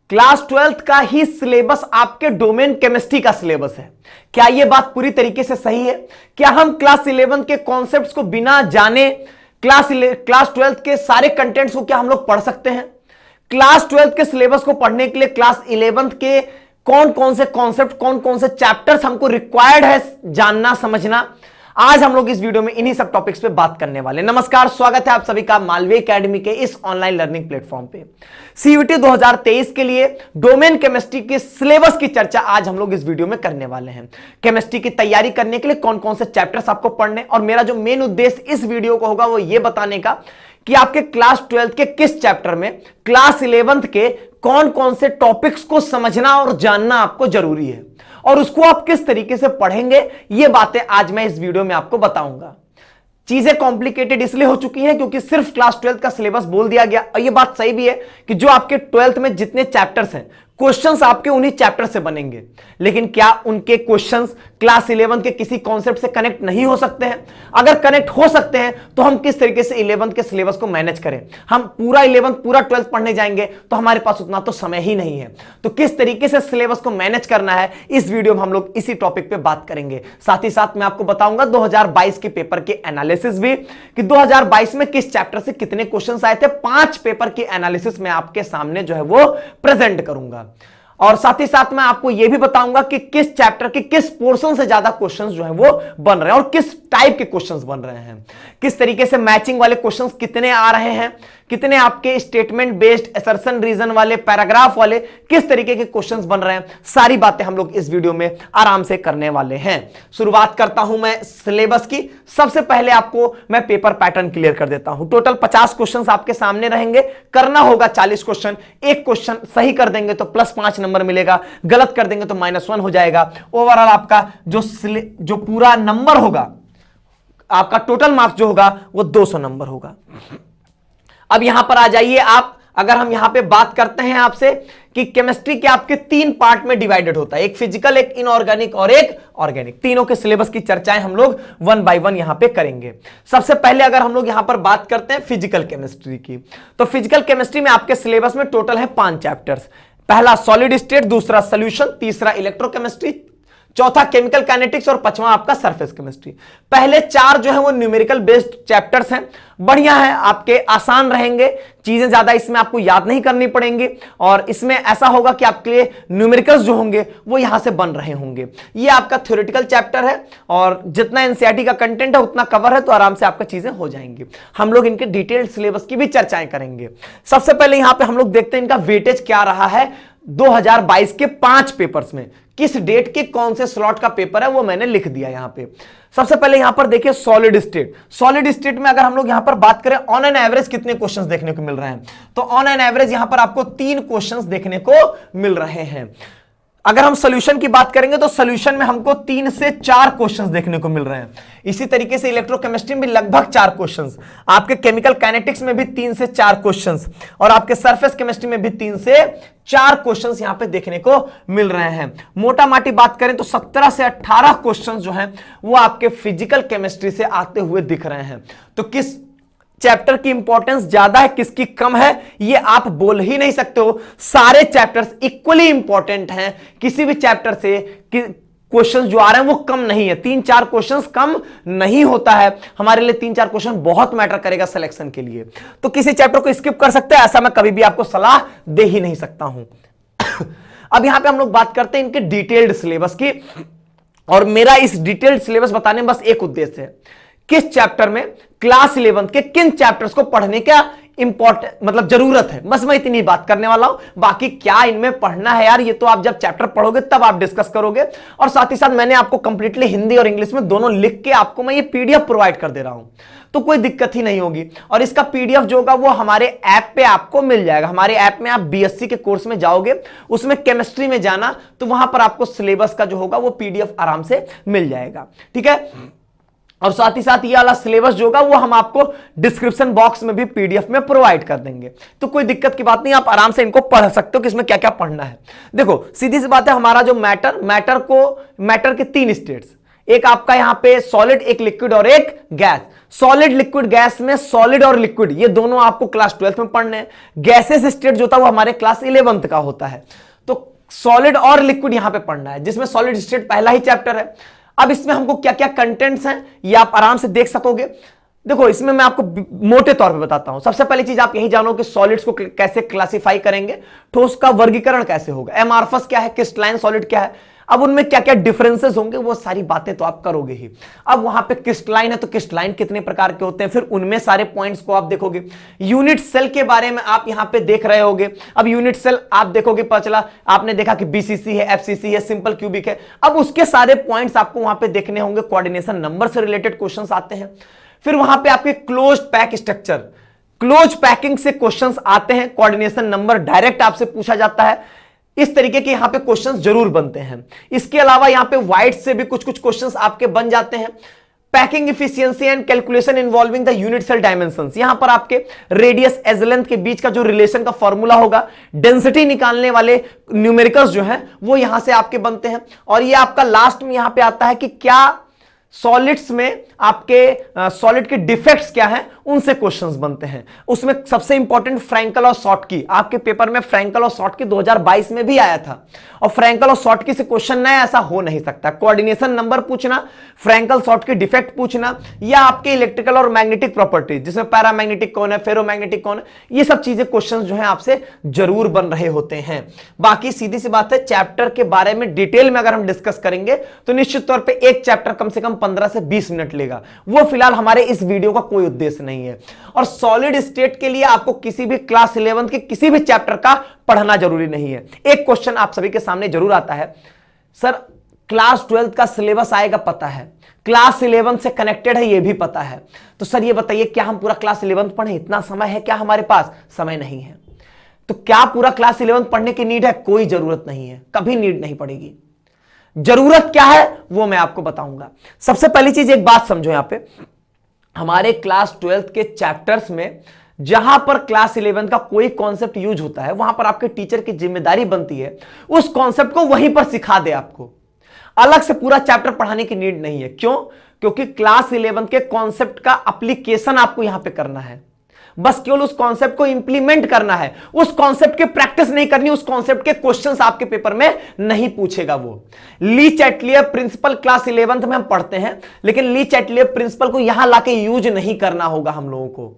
Class 12th का ही syllabus आपके domain chemistry का सिलेबस है। क्या यह बात पूरी तरीके से सही है? क्या हम क्लास 11 के कॉन्सेप्ट्स को बिना जाने क्लास 12th के सारे कंटेंट्स को क्या हम लोग पढ़ सकते हैं? क्लास 12th के सिलेबस को पढ़ने के लिए क्लास 11th के कौन कौन से कॉन्सेप्ट, कौन कौन से चैप्टर्स हमको रिक्वायर्ड है जानना, समझना, आज हम लोग इस वीडियो में इन्हीं सब टॉपिक्स पे बात करने वाले हैं। नमस्कार, स्वागत है आप सभी का मालवीय एकेडमी के इस ऑनलाइन लर्निंग प्लेटफॉर्म पे। सीयूटी 2023 के लिए डोमेन केमिस्ट्री के सिलेबस की चर्चा आज हम लोग इस वीडियो में करने वाले हैं। केमिस्ट्री की तैयारी करने के लिए कौन कौन से चैप्टर्स आपको पढ़ने, और मेरा जो मेन उद्देश्य इस वीडियो को होगा वो ये बताने का कि आपके क्लास 12th के किस चैप्टर में क्लास 11th के कौन कौन से टॉपिक्स को समझना और जानना आपको जरूरी है, और उसको आप किस तरीके से पढ़ेंगे, ये बातें आज मैं इस वीडियो में आपको बताऊंगा। चीजें कॉम्प्लिकेटेड इसलिए हो चुकी हैं क्योंकि सिर्फ क्लास 12th का सिलेबस बोल दिया गया, और ये बात सही भी है कि जो आपके 12th में जितने चैप्टर्स हैं, क्वेश्चंस आपके उन्हीं चैप्टर से बनेंगे, लेकिन क्या उनके क्वेश्चंस क्लास 11 के किसी कॉन्सेप्ट से कनेक्ट नहीं हो सकते हैं? अगर कनेक्ट हो सकते हैं तो हम किस तरीके से 11th के सिलेबस को मैनेज करें? हम पूरा 11th पूरा 12th पढ़ने जाएंगे तो हमारे पास उतना तो समय ही नहीं है। तो किस तरीके से सिलेबस को मैनेज करना है, इस वीडियो में हम लोग इसी टॉपिक पे बात करेंगे। साथ ही साथ मैं आपको बताऊंगा 2022 के पेपर के एनालिसिस भी, कि 2022 में किस चैप्टर से कितने क्वेश्चन आए थे। 5 पेपर की एनालिसिस मैं आपके सामने जो है वो प्रेजेंट करूंगा, और साथ ही साथ मैं आपको यह भी बताऊंगा कि किस चैप्टर के किस पोर्शन से ज्यादा क्वेश्चंस जो है वो बन रहे हैं, और किस टाइप के क्वेश्चंस बन रहे हैं, किस तरीके से मैचिंग वाले क्वेश्चंस कितने आ रहे हैं, कितने आपके स्टेटमेंट बेस्ड, असर्शन रीजन वाले, पैराग्राफ वाले, किस तरीके के क्वेश्चंस बन रहे हैं। सारी बातें हम लोग इस वीडियो में आराम से करने वाले हैं। शुरुआत करता हूं मैं सिलेबस की। सबसे पहले आपको मैं पेपर पैटर्न क्लियर कर देता हूं। टोटल 50 क्वेश्चंस आपके सामने रहेंगे, करना होगा 40 क्वेश्चन। एक क्वेश्चन सही कर देंगे तो +5 नंबर मिलेगा, गलत कर देंगे तो -1 हो जाएगा। ओवरऑल आपका जो पूरा नंबर होगा, आपका टोटल मार्क्स जो होगा वो 200 नंबर होगा। अब यहां पर आ जाइए आप। अगर हम यहां पे बात करते हैं आपसे कि केमिस्ट्री के आपके 3 पार्ट में डिवाइडेड होता है, एक फिजिकल, एक इनऑर्गेनिक और एक ऑर्गेनिक। तीनों के सिलेबस की चर्चाएं हम लोग 1 बाय 1 यहां पे करेंगे। सबसे पहले अगर हम लोग यहां पर बात करते हैं फिजिकल केमिस्ट्री की, तो फिजिकल केमिस्ट्री में आपके सिलेबस में टोटल है 5 चैप्टर्स। पहला सॉलिड स्टेट, दूसरा सॉल्यूशन, तीसरा इलेक्ट्रोकेमिस्ट्री, चौथा केमिकल काइनेटिक्स और 5वां आपका सरफेस केमिस्ट्री। पहले 4 जो है वो न्यूमेरिकल बेस्ड चैप्टर्स हैं, बढ़िया है, आपके आसान रहेंगे, चीजें ज्यादा इसमें आपको याद नहीं करनी पड़ेंगी, और इसमें ऐसा होगा कि आपके लिए न्यूमेरिकल्स जो होंगे वो यहां से बन रहे होंगे। ये आपका थ्योरेटिकल चैप्टर है, और जितना एनसीईआरटी का कंटेंट है उतना कवर है, तो आराम से आपका चीजें हो जाएंगी। हम लोग इनके डिटेल्ड सिलेबस की भी चर्चाएं करेंगे। सबसे पहले यहां पे हम लोग देखते हैं इनका वेटेज क्या रहा है 2022 के 5 पेपर्स में। किस डेट के कौन से स्लॉट का पेपर है वो मैंने लिख दिया यहां पे। सबसे पहले यहां पर देखिए सॉलिड स्टेट। सॉलिड स्टेट में अगर हम लोग यहां पर बात करें ऑन एन एवरेज कितने क्वेश्चंस देखने को मिल रहे हैं, तो ऑन एन एवरेज यहां पर आपको 3 क्वेश्चंस देखने को मिल रहे हैं। अगर हम सॉल्यूशन की बात करेंगे तो सॉल्यूशन में हमको 3 से 4 क्वेश्चंस देखने को मिल रहे हैं। इसी तरीके से इलेक्ट्रोकेमिस्ट्री में लगभग 4 क्वेश्चंस, आपके केमिकल काइनेटिक्स में भी 3 से 4 क्वेश्चंस, और आपके सरफेस केमिस्ट्री में भी 3 से 4 क्वेश्चंस यहां पे देखने को मिल रहे हैं। मोटा माटी बात करें तो 17 से 18 क्वेश्चंस जो हैं वो आपके फिजिकल केमिस्ट्री से आते हुए दिख रहे हैं। तो किस चैप्टर की इंपॉर्टेंस ज्यादा है, किसकी कम है, ये आप बोल ही नहीं सकते हो। सारे चैप्टर्स इक्वली इंपॉर्टेंट हैं, किसी भी चैप्टर से क्वेश्चंस जो आ रहे हैं वो कम नहीं है। 3-4 क्वेश्चंस कम नहीं होता है, हमारे लिए 3-4 क्वेश्चन बहुत मैटर करेगा सिलेक्शन के लिए। तो किसी चैप्टर को स्किप कर सकते हैं, ऐसा मैं कभी भी आपको सलाह दे ही नहीं सकता हूं। अब यहां पे हम लोग बात करते हैं इनके डिटेल्ड सिलेबस की, और मेरा इस डिटेल्ड सिलेबस बताने में बस एक उद्देश्य है, किस चैप्टर में क्लास 11 के किन चैप्टर्स को पढ़ने का इंपॉर्टेंट मतलब जरूरत है, बस मैं इतनी बात करने वाला हूं। बाकी क्या इनमें पढ़ना है यार, ये तो आप जब चैप्टर पढ़ोगे तब आप डिस्कस करोगे। और साथ ही साथ मैंने आपको कंप्लीटली हिंदी और इंग्लिश में दोनों लिख के आपको मैं ये पीडीएफ प्रोवाइड कर दे रहा हूं, तो कोई दिक्कत ही नहीं होगी। और इसका पीडीएफ जो होगा वो हमारे ऐप पे आपको मिल जाएगा। हमारे ऐप में आप बीएससी के कोर्स में जाओगे, उसमें केमिस्ट्री में जाना, तो वहां पर आपको सिलेबस का जो होगा वो पीडीएफ आराम से मिल जाएगा, ठीक है। और साथ ही साथ ये वाला सिलेबस जो होगा वो हम आपको डिस्क्रिप्शन बॉक्स में भी पीडीएफ में प्रोवाइड कर देंगे, तो कोई दिक्कत की बात नहीं, आप आराम से इनको पढ़ सकते हो कि इसमें क्या क्या पढ़ना है। देखो सीधी सी बात है, हमारा जो मैटर के 3 स्टेट्स, एक आपका यहां पे सॉलिड, एक लिक्विड और एक गैस। सॉलिड, लिक्विड, गैस में सॉलिड और लिक्विड ये दोनों आपको क्लास 12th में पढ़ने हैं। गैसेस स्टेट जो होता है वो हमारे क्लास 11th का होता है। तो सॉलिड और लिक्विड यहां पे पढ़ना है, जिसमें सॉलिड स्टेट पहला ही चैप्टर है। अब इसमें हमको क्या क्या कंटेंट्स हैं ये आप आराम से देख सकोगे। देखो इसमें मैं आपको मोटे तौर पे बताता हूं। सबसे पहली चीज आप यही जानो कि सॉलिड्स को कैसे क्लासिफाई करेंगे, ठोस का वर्गीकरण कैसे होगा, एमार्फस क्या है, क्रिस्टलाइन सॉलिड क्या है, अब उनमें क्या क्या डिफरेंसेस होंगे, वो सारी बातें तो आप करोगे ही। अब वहां पे क्रिस्टलाइन है तो क्रिस्टलाइन कितने प्रकार के होते हैं, फिर उनमें सारे पॉइंट्स को आप देखोगे। यूनिट सेल के बारे में आप यहां पे देख रहे होगे। अब यूनिट सेल आप देखोगे, पता चला आपने देखा कि बीसीसी है, एफसीसी है, सिंपल क्यूबिक है। अब उसके सारे पॉइंट्स आपको वहां पे देखने होंगे। कोऑर्डिनेशन नंबर से रिलेटेड क्वेश्चंस आते हैं। फिर वहां पे आपके close pack structure, close packing से क्वेश्चंस आते हैं। कोऑर्डिनेशन नंबर डायरेक्ट आपसे पूछा जाता है। इस तरीके के यहां पे क्वेश्चंस जरूर बनते हैं। इसके अलावा यहां पे वाइट से भी कुछ कुछ क्वेश्चंस आपके बन जाते हैं। Packing efficiency and calculation involving the unit cell dimensions, यहां पर आपके रेडियस एज लेंथ के बीच का जो रिलेशन का फॉर्मूला होगा, डेंसिटी निकालने वाले न्यूमेरिकल्स जो हैं वो यहां से आपके बनते हैं। और ये आपका लास्ट में यहां पे आता है कि क्या सॉलिड्स में आपके सॉलिड के डिफेक्ट्स क्या हैं, उनसे क्वेश्चंस बनते हैं। उसमें सबसे इंपॉर्टेंट फ्रैंकल और शॉर्टकी, आपके पेपर में फ्रैंकल और शॉर्टकी 2022 में भी आया था। और फ्रैंकल और शॉर्टकी से क्वेश्चन नया ऐसा हो नहीं सकता। कोऑर्डिनेशन नंबर पूछना, फ्रैंकल शॉर्टकी डिफेक्ट पूछना, या आपके इलेक्ट्रिकल और मैग्नेटिक प्रॉपर्टीज जिसमें पैरामैग्नेटिक कौन है, फेरोमैग्नेटिक कौन है, ये सब चीजें क्वेश्चन जो है आपसे जरूर बन रहे होते हैं। बाकी सीधी सी बात है, चैप्टर के बारे में डिटेल में अगर हम डिस्कस करेंगे तो निश्चित तौर पर एक चैप्टर कम से कम 15 से 20 मिनट लेगा। वो फिलहाल हमारे इस वीडियो का कोई उद्देश्य नहीं है। और सॉलिड स्टेट के लिए आपको किसी भी क्लास 11 के किसी भी चैप्टर का पढ़ना जरूरी नहीं है। एक क्वेश्चन आप सभी के सामने जरूर आता है, सर क्लास 12 का सिलेबस आएगा, पता है, क्लास 11 से कनेक्टेड है ये भी पता है, तो सर ये बताइए क्या हम पूरा क्लास 11 पढ़ें, इतना समय है क्या हमारे पास? समय नहीं है। तो क्या पूरा क्लास 11 पढ़ने की नीड है? कोई जरूरत नहीं है, कभी नीड नहीं पड़ेगी। जरूरत क्या है वो मैं आपको बताऊंगा। सबसे पहली चीज एक बात समझो, यहां पे हमारे क्लास 12 के चैप्टर्स में जहां पर क्लास 11 का कोई कॉन्सेप्ट यूज होता है, वहां पर आपके टीचर की जिम्मेदारी बनती है उस कॉन्सेप्ट को वहीं पर सिखा दे। आपको अलग से पूरा चैप्टर पढ़ाने की नीड नहीं है। क्यों? क्योंकि क्लास 11 के कॉन्सेप्ट का एप्लीकेशन आपको यहां पे करना है। बस केवल उस कॉन्सेप्ट को इंप्लीमेंट करना है, उस कॉन्सेप्ट की प्रैक्टिस नहीं करनी, उस कॉन्सेप्ट के क्वेश्चंस आपके पेपर में नहीं पूछेगा वो। ली चैटलियर प्रिंसिपल क्लास 11th में हम पढ़ते हैं, लेकिन ली चैटलियर प्रिंसिपल को यहां लाके यूज नहीं करना होगा हम लोगों को,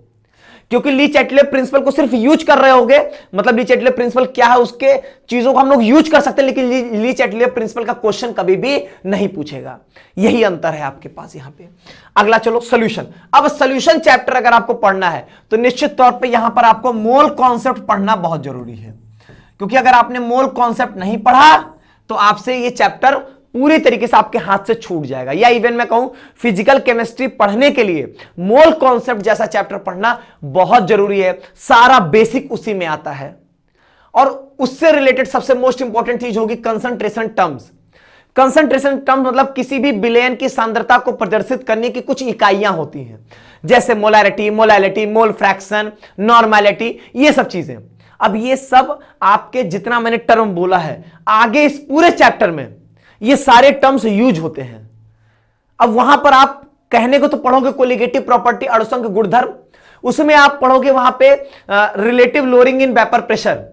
क्योंकि ली चैटलियर प्रिंसिपल को सिर्फ यूज कर रहे होगे। मतलब ली चैटलियर प्रिंसिपल क्या है, उसके चीजों को हम लोग यूज कर सकते हैं, लेकिन ली चैटलियर प्रिंसिपल का क्वेश्चन कभी भी नहीं पूछेगा। यही अंतर है आपके पास यहां पे। अगला चलो सॉल्यूशन। अब सॉल्यूशन चैप्टर अगर आपको पढ़ना है तो निश्चित तौर पे यहां पर आपको मोल कॉन्सेप्ट पढ़ना बहुत जरूरी है, क्योंकि अगर आपने मोल कॉन्सेप्ट नहीं पढ़ा तो आपसे ये चैप्टर पूरी तरीके से आपके हाथ से छूट जाएगा। या इवन मैं कहूं फिजिकल केमिस्ट्री पढ़ने के लिए मोल कॉन्सेप्ट जैसा चैप्टर पढ़ना बहुत जरूरी है। सारा बेसिक उसी में आता है। और उससे रिलेटेड सबसे मोस्ट इंपॉर्टेंट चीज होगी कंसंट्रेशन टर्म्स। कंसंट्रेशन टर्म्स मतलब किसी भी विलयन की सांद्रता को प्रदर्शित करने की कुछ इकाइयां होती हैं, जैसे molarity, molality, mole fraction, normality, ये सब चीजें। अब ये सब आपके जितना मैंने टर्म बोला है, आगे इस पूरे चैप्टर में ये सारे टर्म्स यूज होते हैं। अब वहां पर आप कहने को तो पढ़ोगे कोलिगेटिव प्रॉपर्टी, अणुसंघ गुणधर्म, उसमें आप पढ़ोगे वहां पे relative lowering in vapour pressure,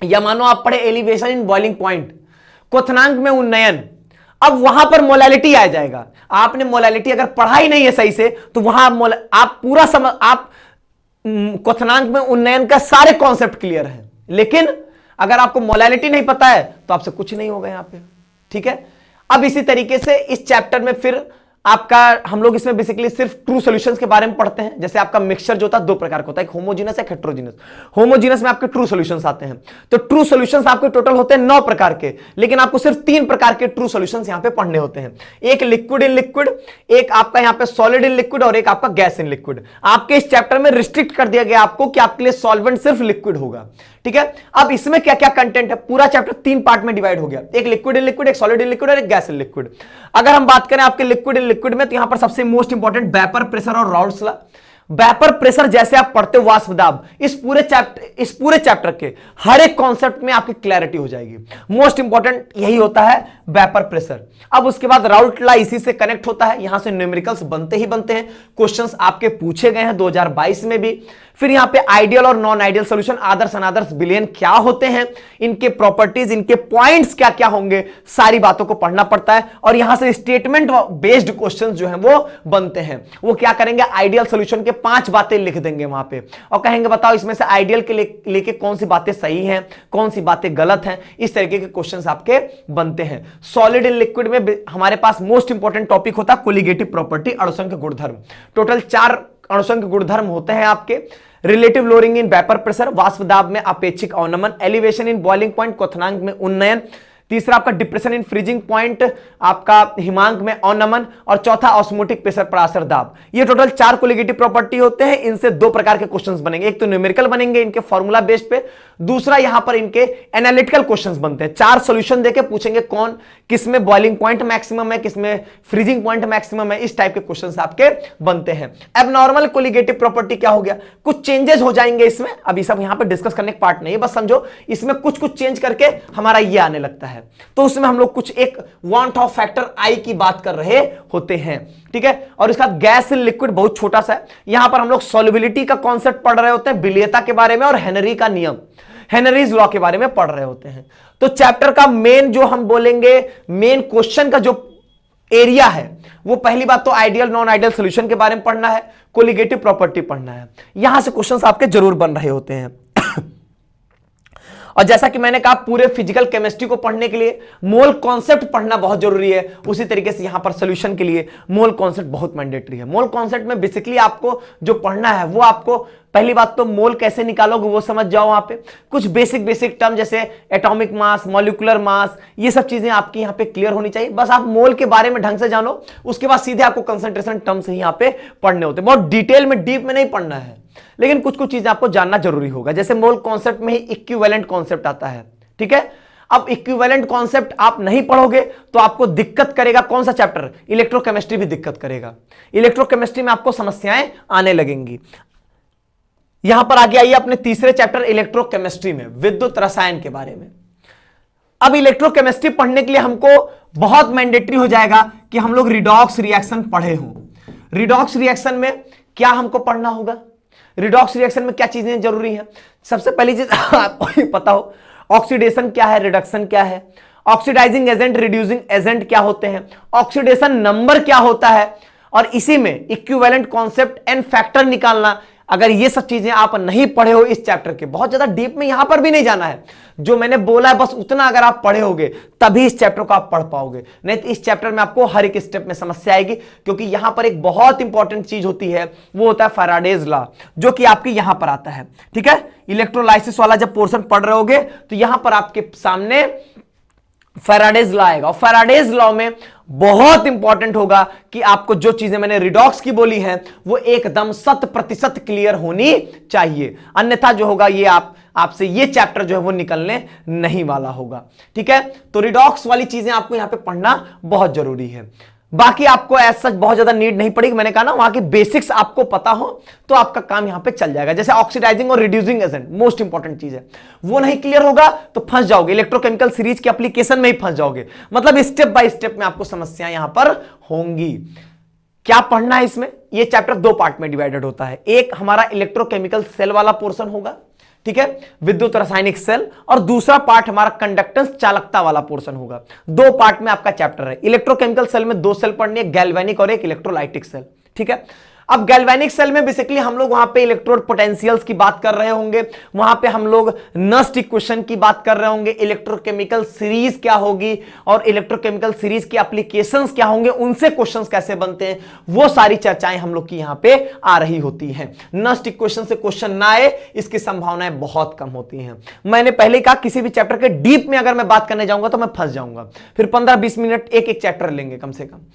या मानो आप पढ़े एलिवेशन इन बॉइलिंग पॉइंट, क्वथनांक में उन्नयन। अब वहां पर मोलैलिटी आ जाएगा। आपने मोलैलिटी अगर पढ़ा ही नहीं है सही से तो वहां आप पूरा समझ, आप क्वथनांक में उन्नयन का सारे कॉन्सेप्ट क्लियर है, लेकिन अगर आपको मोलैलिटी नहीं पता है तो आपसे कुछ नहीं होगा यहां पे। ठीक है। अब इसी तरीके से इस चैप्टर में फिर आपका हम लोग इसमें बेसिकली सिर्फ ट्रू सॉल्यूशंस के बारे में पढ़ते हैं। जैसे आपका मिक्सचर जो होता है दो प्रकार का होता है, एक होमोजीनस, एक हेटेरोजीनस। होमोजीनस में आपके ट्रू सॉल्यूशंस आते हैं। तो ट्रू सॉल्यूशंस आपके टोटल होते हैं 9 प्रकार के, लेकिन आपको सिर्फ 3 प्रकार के ट्रू सॉल्यूशंस यहां पे पढ़ने होते हैं। एक लिक्विड इन लिक्विड, एक आपका यहां पे सॉलिड इन लिक्विड, और एक आपका गैस इन लिक्विड। आपके इस चैप्टर में रिस्ट्रिक्ट कर दिया गया आपको कि आपके लिए सॉल्वेंट सिर्फ लिक्विड होगा। ठीक है। अब इसमें क्या क्या कंटेंट है, पूरा चैप्टर 3 पार्ट में डिवाइड हो गया, एक लिक्विड इन लिक्विड, एक सॉलिड इन लिक्विड और एक गैस इन लिक्विड। अगर हम बात करें आपके लिक्विड इन लिक्विड में, तो यहां पर सबसे मोस्ट इंपॉर्टेंट वेपर प्रेशर और राउल्ट्स लॉ। वेपर प्रेशर जैसे आप पढ़ते हो वाष्प दाब, इस पूरे चैप्टर के हर एक कॉन्सेप्ट में आपकी क्लैरिटी हो जाएगी। मोस्ट इंपॉर्टेंट यही होता है वेपर प्रेशर। अब उसके बाद राउल्ट लॉ इसी से कनेक्ट होता है, यहां से न्यूमेरिकल्स बनते ही बनते हैं, क्वेश्चंस आपके पूछे गए हैं 2022 में भी। फिर यहां पे आइडियल और नॉन आइडियल सॉल्यूशन, आदर्श अनादर्श विलयन क्या होते हैं, इनके प्रॉपर्टीज, इनके पॉइंट्स क्या क्या होंगे, सारी बातों को पढ़ना पड़ता है। और यहां से स्टेटमेंट बेस्ड क्वेश्चंस जो हैं वो बनते हैं। वो क्या करेंगे, आइडियल सॉल्यूशन के 5 बातें लिख देंगे वहां पे और कहेंगे बताओ इसमें से आइडियल के लेके कौन सी बातें सही हैं, कौन सी बातें गलत हैं। इस तरीके के क्वेश्चंस आपके बनते हैं। सॉलिड इन लिक्विड में हमारे पास मोस्ट इंपॉर्टेंट टॉपिक होता है कोलिगेटिव प्रॉपर्टी, अणुसंख्य गुणधर्म। टोटल 4 अणुसंख्य गुणधर्म होते हैं आपके। Relative lowering in vapour pressure, वाष्प दाब में अपेक्षिक अवनमन, एलिवेशन इन बॉइलिंग पॉइंट, क्वथनांक में उन्नयन, तीसरा आपका डिप्रेशन इन फ्रीजिंग पॉइंट, आपका हिमांक में अवनमन, और चौथा ऑस्मोटिक प्रेशर पराशर दाब। ये टोटल 4 कोलिगेटिव प्रॉपर्टी होते हैं। इनसे 2 प्रकार के क्वेश्चंस बनेंगे, एक तो न्यूमेरिकल बनेंगे इनके फॉर्मूला बेस्ड पे, दूसरा यहां पर इनके एनालिटिकल क्वेश्चंस बनते हैं। 4 सॉल्यूशन देके पूछेंगे कौन किसमें बॉइलिंग पॉइंट मैक्सिमम है, किसमें फ्रीजिंग पॉइंट मैक्सिमम है, इस टाइप के क्वेश्चंस आपके बनते हैं। एबनॉर्मल कोलिगेटिव प्रॉपर्टी क्या हो गया, कुछ चेंजेस हो जाएंगे इसमें, अभी सब यहां पर डिस्कस करने का पार्ट नहीं है, बस समझो इसमें कुछ चेंज करके हमारा ये आने लगता है। तो उसमें हम लोग कुछ एक वांट ऑफ फैक्टर आई की बात कर रहे होते हैं, ठीक है। और इसका गैस इन लिक्विड बहुत छोटा सा है। यहां पर हम लोग सॉल्युबिलिटी का कॉन्सेप्ट पढ़ रहे होते हैं, विलेयता के बारे में और हेनरी का नियम, हेनरीज लॉ के बारे में पढ़ रहे होते हैं। तो चैप्टर का मेन जो हम बोलेंगे, मेन क्वेश्चन का जो एरिया है, वो पहली बात तो आइडियल नॉन आइडियल सॉल्यूशन के बारे में पढ़ना है, कोलिगेटिव प्रॉपर्टी पढ़ना है। यहां से क्वेश्चंस आपके जरूर बन रहे होते हैं। और जैसा कि मैंने कहा पूरे फिजिकल केमिस्ट्री को पढ़ने के लिए मोल कॉन्सेप्ट पढ़ना बहुत जरूरी है, उसी तरीके से यहां पर सॉल्यूशन के लिए मोल कॉन्सेप्ट बहुत मैंडेटरी है। मोल कॉन्सेप्ट में बेसिकली आपको जो पढ़ना है वो आपको पहली बात तो मोल कैसे निकालोगे वो समझ जाओ। वहां पे कुछ बेसिक टर्म जैसे एटॉमिक मास, मॉलिक्यूलर मास, ये सब चीजें आपकी यहां पे क्लियर होनी चाहिए। बस आप मोल के बारे में ढंग से जानो, उसके बाद सीधे आपको कंसंट्रेशन टर्म्स ही यहां पे पढ़ने होते हैं। बहुत डिटेल में डीप में नहीं पढ़ना है, लेकिन कुछ चीजें आपको जानना जरूरी होगा। जैसे मोल कॉन्सेप्ट में ही इक्विवेलेंट कॉन्सेप्ट आता है, ठीक है। अब इक्विवेलेंट कॉन्सेप्ट आप नहीं पढ़ोगे तो आपको दिक्कत करेगा कौन सा चैप्टर, इलेक्ट्रोकेमिस्ट्री भी दिक्कत करेगा। इलेक्ट्रोकेमिस्ट्री में आपको समस्याएं आने लगेंगी। यहां पर आगे आइए अपने तीसरे चैप्टर इलेक्ट्रोकेमिस्ट्री में, विद्युत रसायन के बारे में। अब इलेक्ट्रोकेमिस्ट्री पढ़ने के लिए हमको बहुत मैंडेटरी हो जाएगा कि हम लोग रिडॉक्स रिएक्शन पढ़े हों। रिडॉक्स रिएक्शन में क्या हमको पढ़ना होगा, रिडॉक्स रिएक्शन में क्या चीजें जरूरी हैं। सबसे पहली चीज आपको पता हो ऑक्सीडेशन क्या है, रिडक्शन क्या है, ऑक्सीडाइजिंग एजेंट, रिड्यूसिंग एजेंट क्या होते हैं, ऑक्सीडेशन नंबर क्या होता है, और इसी में इक्विवेलेंट कॉन्सेप्ट एंड फैक्टर निकालना। अगर ये सब चीजें आप नहीं पढ़े हो इस चैप्टर के, बहुत ज्यादा डीप में यहां पर भी नहीं जाना है, जो मैंने बोला है बस उतना अगर आप पढ़े होगे तभी इस चैप्टर को आप पढ़ पाओगे, नहीं तो इस चैप्टर में आपको हर एक स्टेप में समस्या आएगी। क्योंकि यहां पर एक बहुत इंपॉर्टेंट चीज होती है, वो होता है फैराडेज लॉ, जो कि आपके यहां पर आता है, ठीक है। इलेक्ट्रोलाइसिस वाला जब पोर्शन पढ़ रहे होगे तो यहां पर आपके सामने फैराडेज लॉ आएगा, और फैराडेज लॉ में बहुत इंपॉर्टेंट होगा कि आपको जो चीजें मैंने रिडॉक्स की बोली हैं वो एकदम 100% क्लियर होनी चाहिए, अन्यथा जो होगा ये आपसे ये चैप्टर जो है वो निकलने नहीं वाला होगा, ठीक है। तो रिडॉक्स वाली चीजें आपको यहां पे पढ़ना बहुत जरूरी है। बाकी आपको एज सच बहुत ज्यादा नीड नहीं पड़ेगी, मैंने कहा ना वहां की बेसिक्स आपको पता हो तो आपका काम यहां पे चल जाएगा। जैसे ऑक्सीडाइजिंग और रिड्यूसिंग एजेंट मोस्ट इंपॉर्टेंट चीज है, वो नहीं क्लियर होगा तो फंस जाओगे, इलेक्ट्रोकेमिकल सीरीज के एप्लीकेशन में ही फंस जाओगे। मतलब स्टेप बाय स्टेप में आपको समस्याएं यहां पर होंगी। क्या पढ़ना है इसमें, ये चैप्टर 2 पार्ट में डिवाइडेड होता है। एक हमारा इलेक्ट्रोकेमिकल सेल वाला पोर्शन होगा, ठीक है, विद्युत रासायनिक सेल, और दूसरा पार्ट हमारा कंडक्टेंस चालकता वाला पोर्शन होगा। 2 पार्ट में आपका चैप्टर है। इलेक्ट्रोकेमिकल सेल में 2 सेल पढ़नी है, गैल्वेनिक और एक इलेक्ट्रोलाइटिक सेल, ठीक है। अब गैल्वेनिक सेल में बेसिकली हम लोग वहां पे इलेक्ट्रोड पोटेंशियल्स की बात कर रहे होंगे, वहां पे हम लोग नस्ट इक्वेशन की बात कर रहे होंगे, इलेक्ट्रोकेमिकल सीरीज क्या होगी और इलेक्ट्रोकेमिकल सीरीज की एप्लीकेशंस क्या होंगे, उनसे क्वेश्चंस कैसे बनते हैं, वो सारी चर्चाएं हम लोग की यहां पे आ रही होती हैं। नस्ट इक्वेशन से क्वेश्चन ना आए इसकी संभावनाएं बहुत कम होती हैं। मैंने पहले कहा किसी भी चैप्टर के डीप में अगर मैं बात करने जाऊंगा तो मैं फंस जाऊंगा, फिर 15-20 मिनट एक चैप्टर लेंगे कम से कम।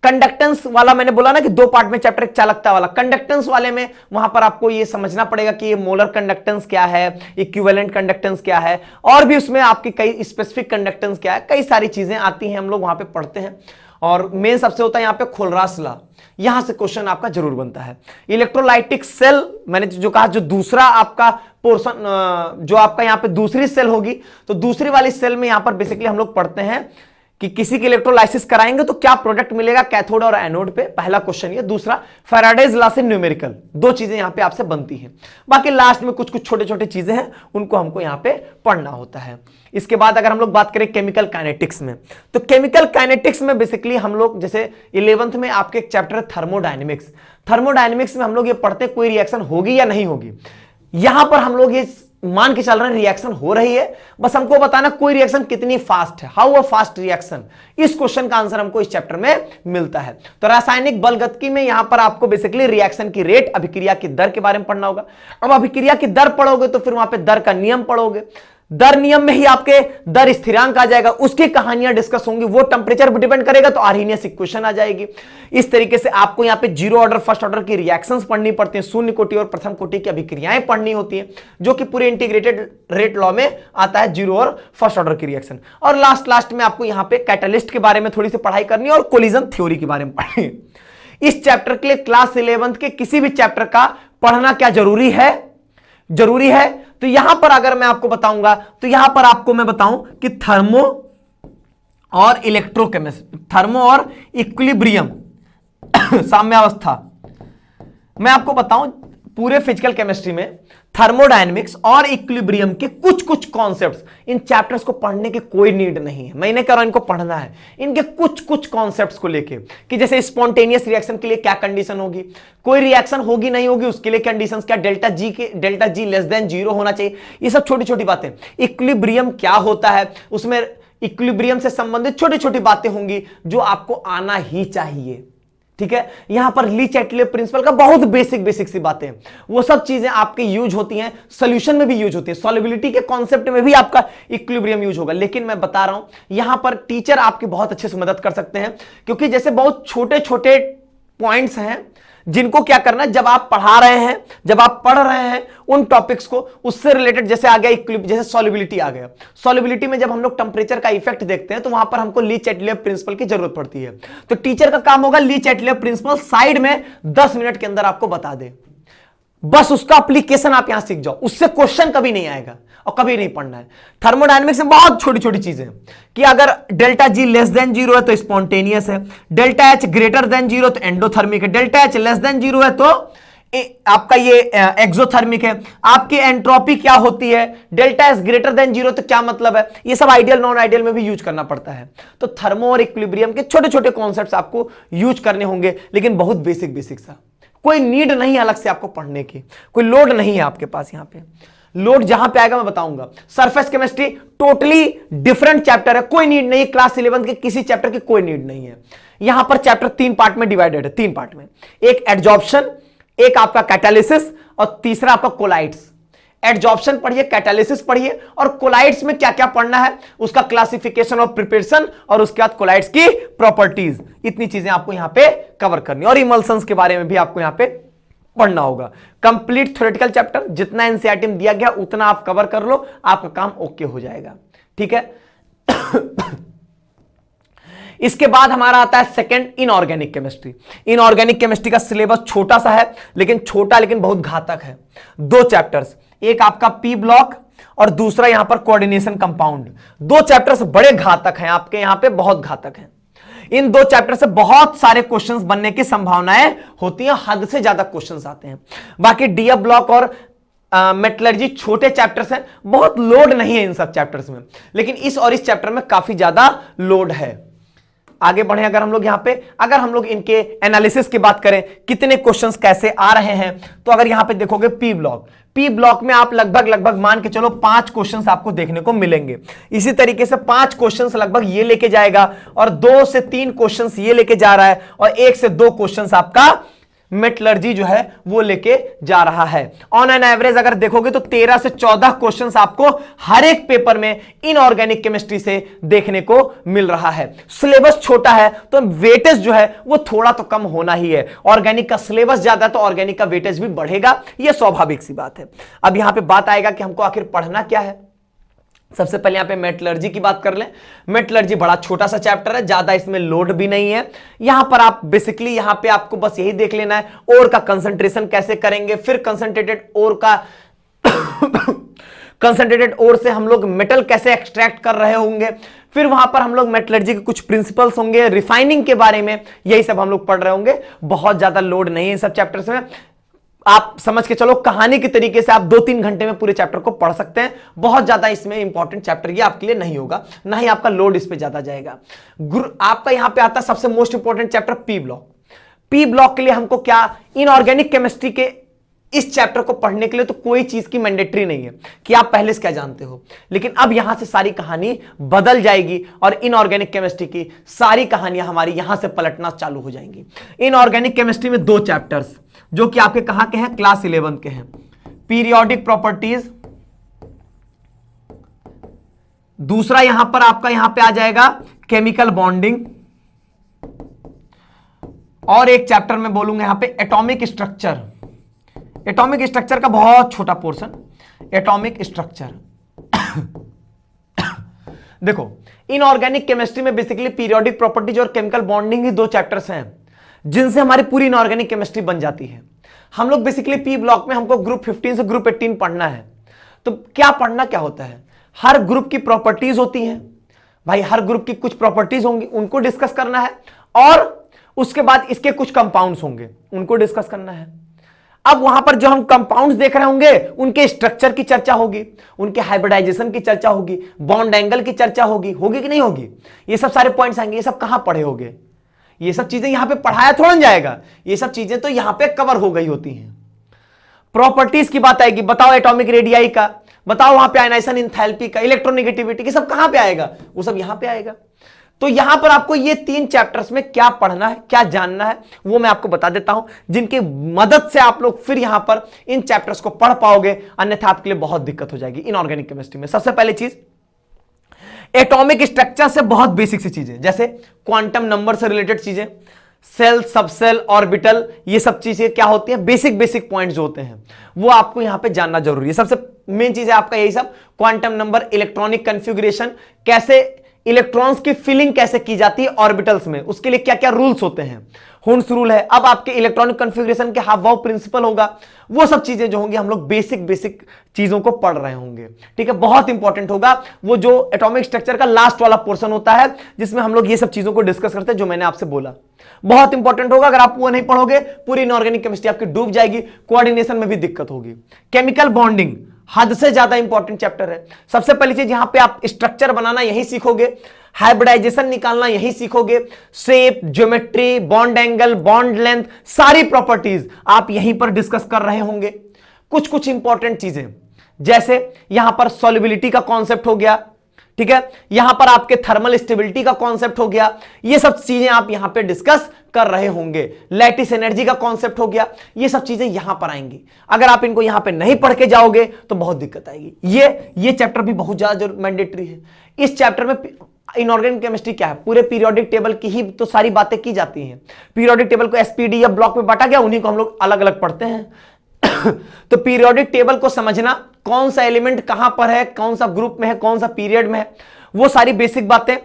कंडक्टेंस वाला मैंने बोला ना कि 2 पार्ट में चैप्टर, एक चालकता वाला। कंडक्टेंस वाले में वहां पर आपको ये समझना पड़ेगा कि ये मोलर कंडक्टेंस क्या है, इक्विवेलेंट कंडक्टेंस क्या है, और भी उसमें आपकी कई स्पेसिफिक कंडक्टेंस क्या है, कई सारी चीजें आती हैं, हम लोग वहां पे पढ़ते हैं। और मेन सबसे होता है यहाँ पे खोलरास लॉ, यहां से क्वेश्चन आपका जरूर बनता है। इलेक्ट्रोलाइटिक सेल मैंने जो कहा, जो दूसरा आपका पोर्शन, जो आपका यहां पे दूसरी सेल होगी, तो दूसरी वाली सेल में यहां पर बेसिकली हम लोग पढ़ते हैं कि किसी की इलेक्ट्रोलाइसिस कराएंगे तो क्या प्रोडक्ट मिलेगा कैथोड और एनोड पे, पहला क्वेश्चन ये। दूसरा फैराडेज लॉ से न्यूमेरिकल, दो चीजें यहां पे आपसे बनती हैं। बाकी लास्ट में कुछ कुछ छोटे छोटे चीजें हैं, उनको हमको यहां पे पढ़ना होता है। इसके बाद अगर हम लोग बात करें केमिकल काइनेटिक्स में, तो केमिकल काइनेटिक्स में बेसिकली हम लोग जैसे 11th में आपके एक चैप्टर है थर्मोडायनेमिक्स। थर्मोडायनेमिक्स में हम लोग ये पढ़ते हैं कोई रिएक्शन होगी या नहीं होगी। यहां पर हम लोग ये मान के चल रहे हैं रिएक्शन हो रही है, बस हमको बताना कोई रिएक्शन कितनी फास्ट है, हाउ अ फास्ट रिएक्शन। इस क्वेश्चन का आंसर हमको इस चैप्टर में मिलता है। तो रासायनिक बल गतिकी में यहां पर आपको बेसिकली रिएक्शन की रेट, अभिक्रिया की दर के बारे में पढ़ना होगा। अब अभिक्रिया की दर पढ़ोगे तो फिर वहां पे दर का नियम पढ़ोगे, दर नियम में ही आपके दर स्थिरांक आ जाएगा, उसकी कहानियां डिस्कस होंगी, वो टेंपरेचर पर डिपेंड करेगा तो आर्हेनियस इक्वेशन आ जाएगी। इस तरीके से आपको यहां पे जीरो ऑर्डर फर्स्ट ऑर्डर की रिएक्शंस पढ़नी पड़ती हैं, शून्य कोटि और प्रथम कोटि की अभिक्रियाएं पढ़नी होती हैं, जो कि पूरे इंटीग्रेटेड रेट लॉ में आता है, जीरो और फर्स्ट ऑर्डर की रिएक्शन। और लास्ट में आपको यहां पे कैटलिस्ट के बारे में थोड़ी सी पढ़ाई करनी है और कोलिजन थ्योरी के बारे में पढ़नी। इस चैप्टर के लिए क्लास 11th के किसी भी चैप्टर का पढ़ना क्या जरूरी है, जरूरी है। तो यहां पर अगर मैं आपको बताऊंगा तो यहां पर आपको मैं बताऊं कि थर्मो और इलेक्ट्रोकेमिस्ट्री, थर्मो और इक्विलिब्रियम साम्यावस्था, मैं आपको बताऊं पूरे फिजिकल केमिस्ट्री में थर्मोडायनेमिक्स और इक्विलिब्रियम के कुछ कुछ कॉन्सेप्ट्स, इन चैप्टर्स को पढ़ने की कोई नीड नहीं है, मैं नहीं कह रहा हूं इनको पढ़ना है। इनके कुछ कुछ कॉन्सेप्ट्स को लेके कि जैसे स्पॉन्टेनियस रिएक्शन के लिए क्या कंडीशन होगी, कोई रिएक्शन होगी नहीं होगी उसके लिए कंडीशंस क्या, डेल्टा जी लेस देन 0 होना चाहिए, ये सब छोटी छोटी बातें। इक्विलिब्रियम क्या होता है, उसमें इक्विलिब्रियम से संबंधित छोटी छोटी बातें होंगी जो आपको आना ही चाहिए। ठीक है, यहां पर ली चैटले प्रिंसिपल का बहुत बेसिक सी बातें, वो सब चीजें आपके यूज होती हैं, सॉल्यूशन में भी यूज होती है, सॉल्युबिलिटी के कॉन्सेप्ट में भी आपका इक्विलिब्रियम यूज होगा। लेकिन मैं बता रहा हूं यहां पर टीचर आपकी बहुत अच्छे से मदद कर सकते हैं, क्योंकि जैसे बहुत छोटे छोटे पॉइंट्स हैं जिनको क्या करना है, जब आप पढ़ा रहे हैं, जब आप पढ़ रहे हैं उन टॉपिक्स को, उससे रिलेटेड जैसे आ गया इक्विलिब्रियम, जैसे सॉल्युबिलिटी आ गया, सॉल्युबिलिटी में जब हम लोग टेंपरेचर का इफेक्ट देखते हैं तो वहां पर हमको ली चैटले प्रिंसिपल की जरूरत पड़ती है। तो टीचर का काम होगा ली चैटले प्रिंसिपल साइड में 10 मिनट के अंदर आपको बता दे, बस उसका एप्लीकेशन आप यहां सीख जाओ, उससे क्वेश्चन कभी नहीं आएगा और कभी नहीं पढ़ना है। थर्मोडायनेमिक्स में बहुत छोटी छोटी चीजें कि अगर डेल्टा जी लेस देन 0 है तो स्पॉन्टेनियस है, डेल्टा एच ग्रेटर देन 0 तो एंडोथर्मिक है, डेल्टा एच लेस देन 0 है तो आपका ये एक्सोथर्मिक है, आपकी एंट्रोपी क्या होती है, डेल्टा एस ग्रेटर देन 0 तो क्या मतलब है, ये सब आइडियल नॉन आइडियल में भी यूज करना पड़ता है। तो थर्मो और इक्विलिब्रियम के छोटे छोटे कॉन्सेप्ट्स आपको यूज करने होंगे, लेकिन बहुत बेसिक सा, कोई नीड नहीं अलग से आपको पढ़ने की, कोई लोड नहीं है आपके पास। यहां पे लोड जहां पे आएगा मैं बताऊंगा। Surface chemistry totally different chapter है, कोई नीड नहीं, क्लास 11 के किसी चैप्टर की कोई नीड नहीं है। यहां पर चैप्टर 3 पार्ट में डिवाइडेड है, 3 पार्ट में, एक एडजॉर्प्शन, एक आपका कैटालिसिस और तीसरा आपका कोलाइड्स। एडजॉर्प्शन पढ़िए, कैटालिसिस पढ़िए और कोलाइड्स में क्या क्या पढ़ना है, उसका क्लासिफिकेशन और प्रिपरेशन, और उसके बाद कोलाइड्स की प्रॉपर्टीज, इतनी चीजें आपको यहां पे कवर करनी, और इमल्सन्स के बारे में भी आपको यहां पे पढ़ना होगा। कंप्लीट थ्योरेटिकल चैप्टर, जितना एनसीईआरटी में दिया गया उतना आप कवर कर लो, आपका काम ओके हो जाएगा। ठीक है। इसके बाद हमारा आता है second inorganic chemistry. Inorganic chemistry का सिलेबस छोटा सा है, लेकिन छोटा लेकिन बहुत घातक है। 2 चैप्टर्स, एक आपका पी ब्लॉक और दूसरा यहां पर कोऑर्डिनेशन कंपाउंड। 2 चैप्टर्स बड़े घातक हैं आपके, यहां पे बहुत घातक हैं। इन 2 चैप्टर से बहुत सारे क्वेश्चंस बनने की संभावनाएं होती हैं, हद से ज्यादा क्वेश्चंस आते हैं। बाकी डीएफ ब्लॉक और मेटलर्जी छोटे चैप्टर्स हैं, बहुत लोड नहीं है इन सब चैप्टर्स में, लेकिन इस और इस चैप्टर में काफी ज्यादा लोड है। आगे बढ़े अगर हम लोग यहां पे, अगर हम लोग इनके एनालिसिस की बात करें, कितने क्वेश्चंस कैसे आ रहे हैं, तो अगर यहां पे देखोगे पी ब्लॉक में आप लगभग मान के चलो 5 क्वेश्चंस आपको देखने को मिलेंगे। इसी तरीके से 5 क्वेश्चंस लगभग ये लेके जाएगा, और 2 से 3 क्वेश्चंस ये लेके जा रहा है, और 1 से 2 क्वेश्चंस आपका मेटलर्जी जो है वो लेके जा रहा है। ऑन एन एवरेज अगर देखोगे तो 13 से 14 क्वेश्चंस आपको हर एक पेपर में इनऑर्गेनिक केमिस्ट्री से देखने को मिल रहा है। सिलेबस छोटा है तो वेटेज जो है वो थोड़ा तो कम होना ही है। ऑर्गेनिक का सिलेबस ज्यादा है तो ऑर्गेनिक का वेटेज भी बढ़ेगा, यह स्वाभाविक सी बात है। अब यहां पे बात आएगा कि हमको आखिर पढ़ना क्या है। सबसे पहले यहां पे मेटलर्जी की बात कर लें। मेटलर्जी बड़ा छोटा सा चैप्टर है, ज्यादा इसमें लोड भी नहीं है। यहां पर आप बेसिकली यहां पे आपको बस यही देख लेना है ओर का कंसंट्रेशन कैसे करेंगे, फिर कंसंट्रेटेड ओर का कंसंट्रेटेड ओर से हम लोग मेटल कैसे एक्सट्रैक्ट कर रहे होंगे, फिर वहां पर हम लोग मेटलर्जी के कुछ प्रिंसिपल्स होंगे, रिफाइनिंग के बारे में, यही सब हम लोग पढ़ रहे होंगे। बहुत ज्यादा लोड नहीं है सब चैप्टर्स में, आप समझ के चलो कहानी के तरीके से आप 2-3 घंटे में पूरे चैप्टर को पढ़ सकते हैं। बहुत ज्यादा इसमें इंपॉर्टेंट चैप्टर ये आपके लिए नहीं होगा, ना ही आपका लोड इस पे ज्यादा जाएगा। आपका यहां पे आता है सबसे most important chapter P block. P block के लिए हमको क्या, इनऑर्गेनिक केमिस्ट्री के इस चैप्टर को पढ़ने के लिए तो कोई चीज की मैंडेटरी नहीं है कि आप पहले से क्या जानते हो, लेकिन अब यहां से सारी कहानी बदल जाएगी और इनऑर्गेनिक केमिस्ट्री की सारी कहानियां हमारी यहां से पलटना चालू हो जाएंगी। इनऑर्गेनिक केमिस्ट्री में 2 चैप्टर्स जो कि आपके कहां के हैं, क्लास 11 के हैं, पीरियोडिक प्रॉपर्टीज, दूसरा यहां पर आपका यहां पे आ जाएगा केमिकल बॉन्डिंग, और एक चैप्टर में बोलूंगा यहां पे एटॉमिक स्ट्रक्चर। एटॉमिक स्ट्रक्चर का बहुत छोटा पोर्शन, एटॉमिक स्ट्रक्चर। देखो इनऑर्गेनिक केमिस्ट्री में बेसिकली पीरियोडिक प्रॉपर्टीज और केमिकल बॉन्डिंग ही 2 चैप्टर्स हैं जिनसे हमारी पूरी इनऑर्गेनिक केमिस्ट्री बन जाती है। हम लोग बेसिकली पी ब्लॉक में हमको ग्रुप 15 से ग्रुप 18 पढ़ना है। तो क्या पढ़ना क्या होता है, हर ग्रुप की प्रॉपर्टीज होती हैं भाई, हर ग्रुप की कुछ प्रॉपर्टीज होंगी उनको डिस्कस करना है, और उसके बाद इसके कुछ कंपाउंड्स होंगे उनको डिस्कस करना है। अब वहां पर जो हम कंपाउंड्स देख रहे होंगे उनके स्ट्रक्चर की चर्चा होगी, उनके हाइब्रिडाइजेशन की चर्चा होगी, बॉन्ड एंगल की चर्चा होगी कि नहीं होगी, ये सब सारे पॉइंट्स आएंगे। ये सब कहां पढ़े होंगे, ये सब चीजें यहां पे पढ़ाया थोड़ा जाएगा, ये सब चीजें तो यहां पे कवर हो गई होती हैं। प्रॉपर्टीज की बात आएगी, बताओ एटॉमिक रेडियाई का, बताओ वहां पे आयनाइजेशन एंथैल्पी का, इलेक्ट्रोनेगेटिविटी की, सब कहां पे आएगा, वो सब यहां पे आएगा। तो यहां पर आपको ये 3 चैप्टर्स में क्या पढ़ना है, क्या जानना है, वो मैं आपको बता देता हूं, जिनकी मदद से आप लोग फिर यहां पर इन चैप्टर्स को पढ़ पाओगे, अन्यथा आपके लिए बहुत दिक्कत हो जाएगी इनऑर्गेनिक केमिस्ट्री में। सबसे पहले चीज, एटॉमिक स्ट्रक्चर से बहुत बेसिक सी चीजें, जैसे क्वांटम नंबर से रिलेटेड चीजें, सेल, सबसेल, ऑर्बिटल, ये सब चीजें क्या होती हैं, बेसिक पॉइंट्स जो होते हैं वो आपको यहां पे जानना जरूरी है। सबसे मेन चीज है आपका यही सब, क्वांटम नंबर, इलेक्ट्रॉनिक कन्फिगरेशन, कैसे इलेक्ट्रॉन्स की फिलिंग कैसे की जाती है ऑर्बिटल्स में, उसके लिए क्या क्या रूल्स होते हैं, हुन्स रूल है। अब आपके इलेक्ट्रॉनिक कन्फिगरेशन के हाव भाव प्रिंसिपल होगा, वो सब चीजें जो होंगी हम लोग बेसिक चीजों को पढ़ रहे होंगे, ठीक है। बहुत इंपॉर्टेंट होगा वो जो एटॉमिक स्ट्रक्चर का लास्ट वाला पोर्शन होता है जिसमें हम लोग ये सब चीजों को डिस्कस करते हैं, जो मैंने आपसे बोला बहुत इंपॉर्टेंट होगा। अगर आप वो नहीं पढ़ोगे पूरी इनऑर्गेनिक केमिस्ट्री आपकी डूब जाएगी, कोऑर्डिनेशन में भी दिक्कत होगी। केमिकल बॉन्डिंग हद से ज्यादा इंपॉर्टेंट चैप्टर है। सबसे पहली चीज यहां पे आप स्ट्रक्चर बनाना यही सीखोगे, हाइब्रिडाइजेशन निकालना यही सीखोगे, shape, geometry, bond angle, bond length, सारी प्रॉपर्टीज आप यहीं पर डिस्कस कर रहे होंगे। कुछ इंपॉर्टेंट चीजें जैसे यहां पर सॉल्युबिलिटी का कॉन्सेप्ट हो गया, ठीक है, यहां पर आपके थर्मल स्टेबिलिटी का कॉन्सेप्ट हो गया, ये सब चीजें आप यहां पे डिस्कस कर रहे होंगे। लैटिस एनर्जी का कॉन्सेप्ट हो गया, ये सब चीजें यहां पर आएंगी। अगर आप इनको यहां पे नहीं पढ़ के जाओगे तो बहुत दिक्कत आएगी। ये चैप्टर भी बहुत ज्यादा मैंडेटरी है। इस चैप्टर में इनऑर्गेनिक केमिस्ट्री क्या है, पूरे पीरियोडिक टेबल की ही तो सारी बातें की जाती हैं। पीरियोडिक टेबल को एसपीडी या ब्लॉक में बांटा गया, उन्हीं को हम लोग अलग अलग पढ़ते हैं। तो पीरियोडिक टेबल को समझना, कौन सा एलिमेंट कहां पर है, कौन सा ग्रुप में है, कौन सा पीरियड में है, वो सारी बेसिक बातें।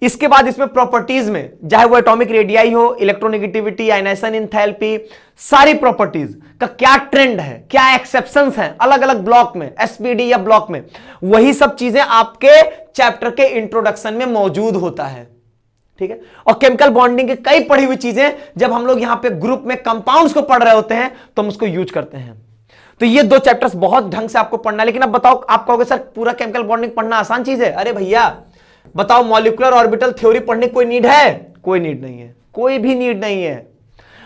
इसके बाद इसमें प्रॉपर्टीज में, चाहे वो एटॉमिक रेडियाई हो, इलेक्ट्रोनेगेटिविटी, आयनाइजेशन एंथैल्पी, सारी प्रॉपर्टीज का क्या ट्रेंड है, क्या एक्सेप्शंस हैं अलग अलग ब्लॉक में, एसपीडी या ब्लॉक में, वही सब चीजें आपके चैप्टर के इंट्रोडक्शन में मौजूद होता है, ठीक है। और केमिकल बॉन्डिंग की कई पढ़ी हुई चीजें जब हम लोग यहां पे ग्रुप में कंपाउंड्स को पढ़ रहे होते हैं तो हम उसको यूज करते हैं। तो ये 2 चैप्टर्स बहुत ढंग से आपको पढ़ना है। लेकिन अब बताओ, आप कहोगे सर पूरा केमिकल बॉन्डिंग पढ़ना आसान चीज है? अरे भैया बताओ, मॉलिक्यूलर ऑर्बिटल थ्योरी पढ़ने की कोई नीड है? कोई नीड नहीं है, कोई भी नीड नहीं है।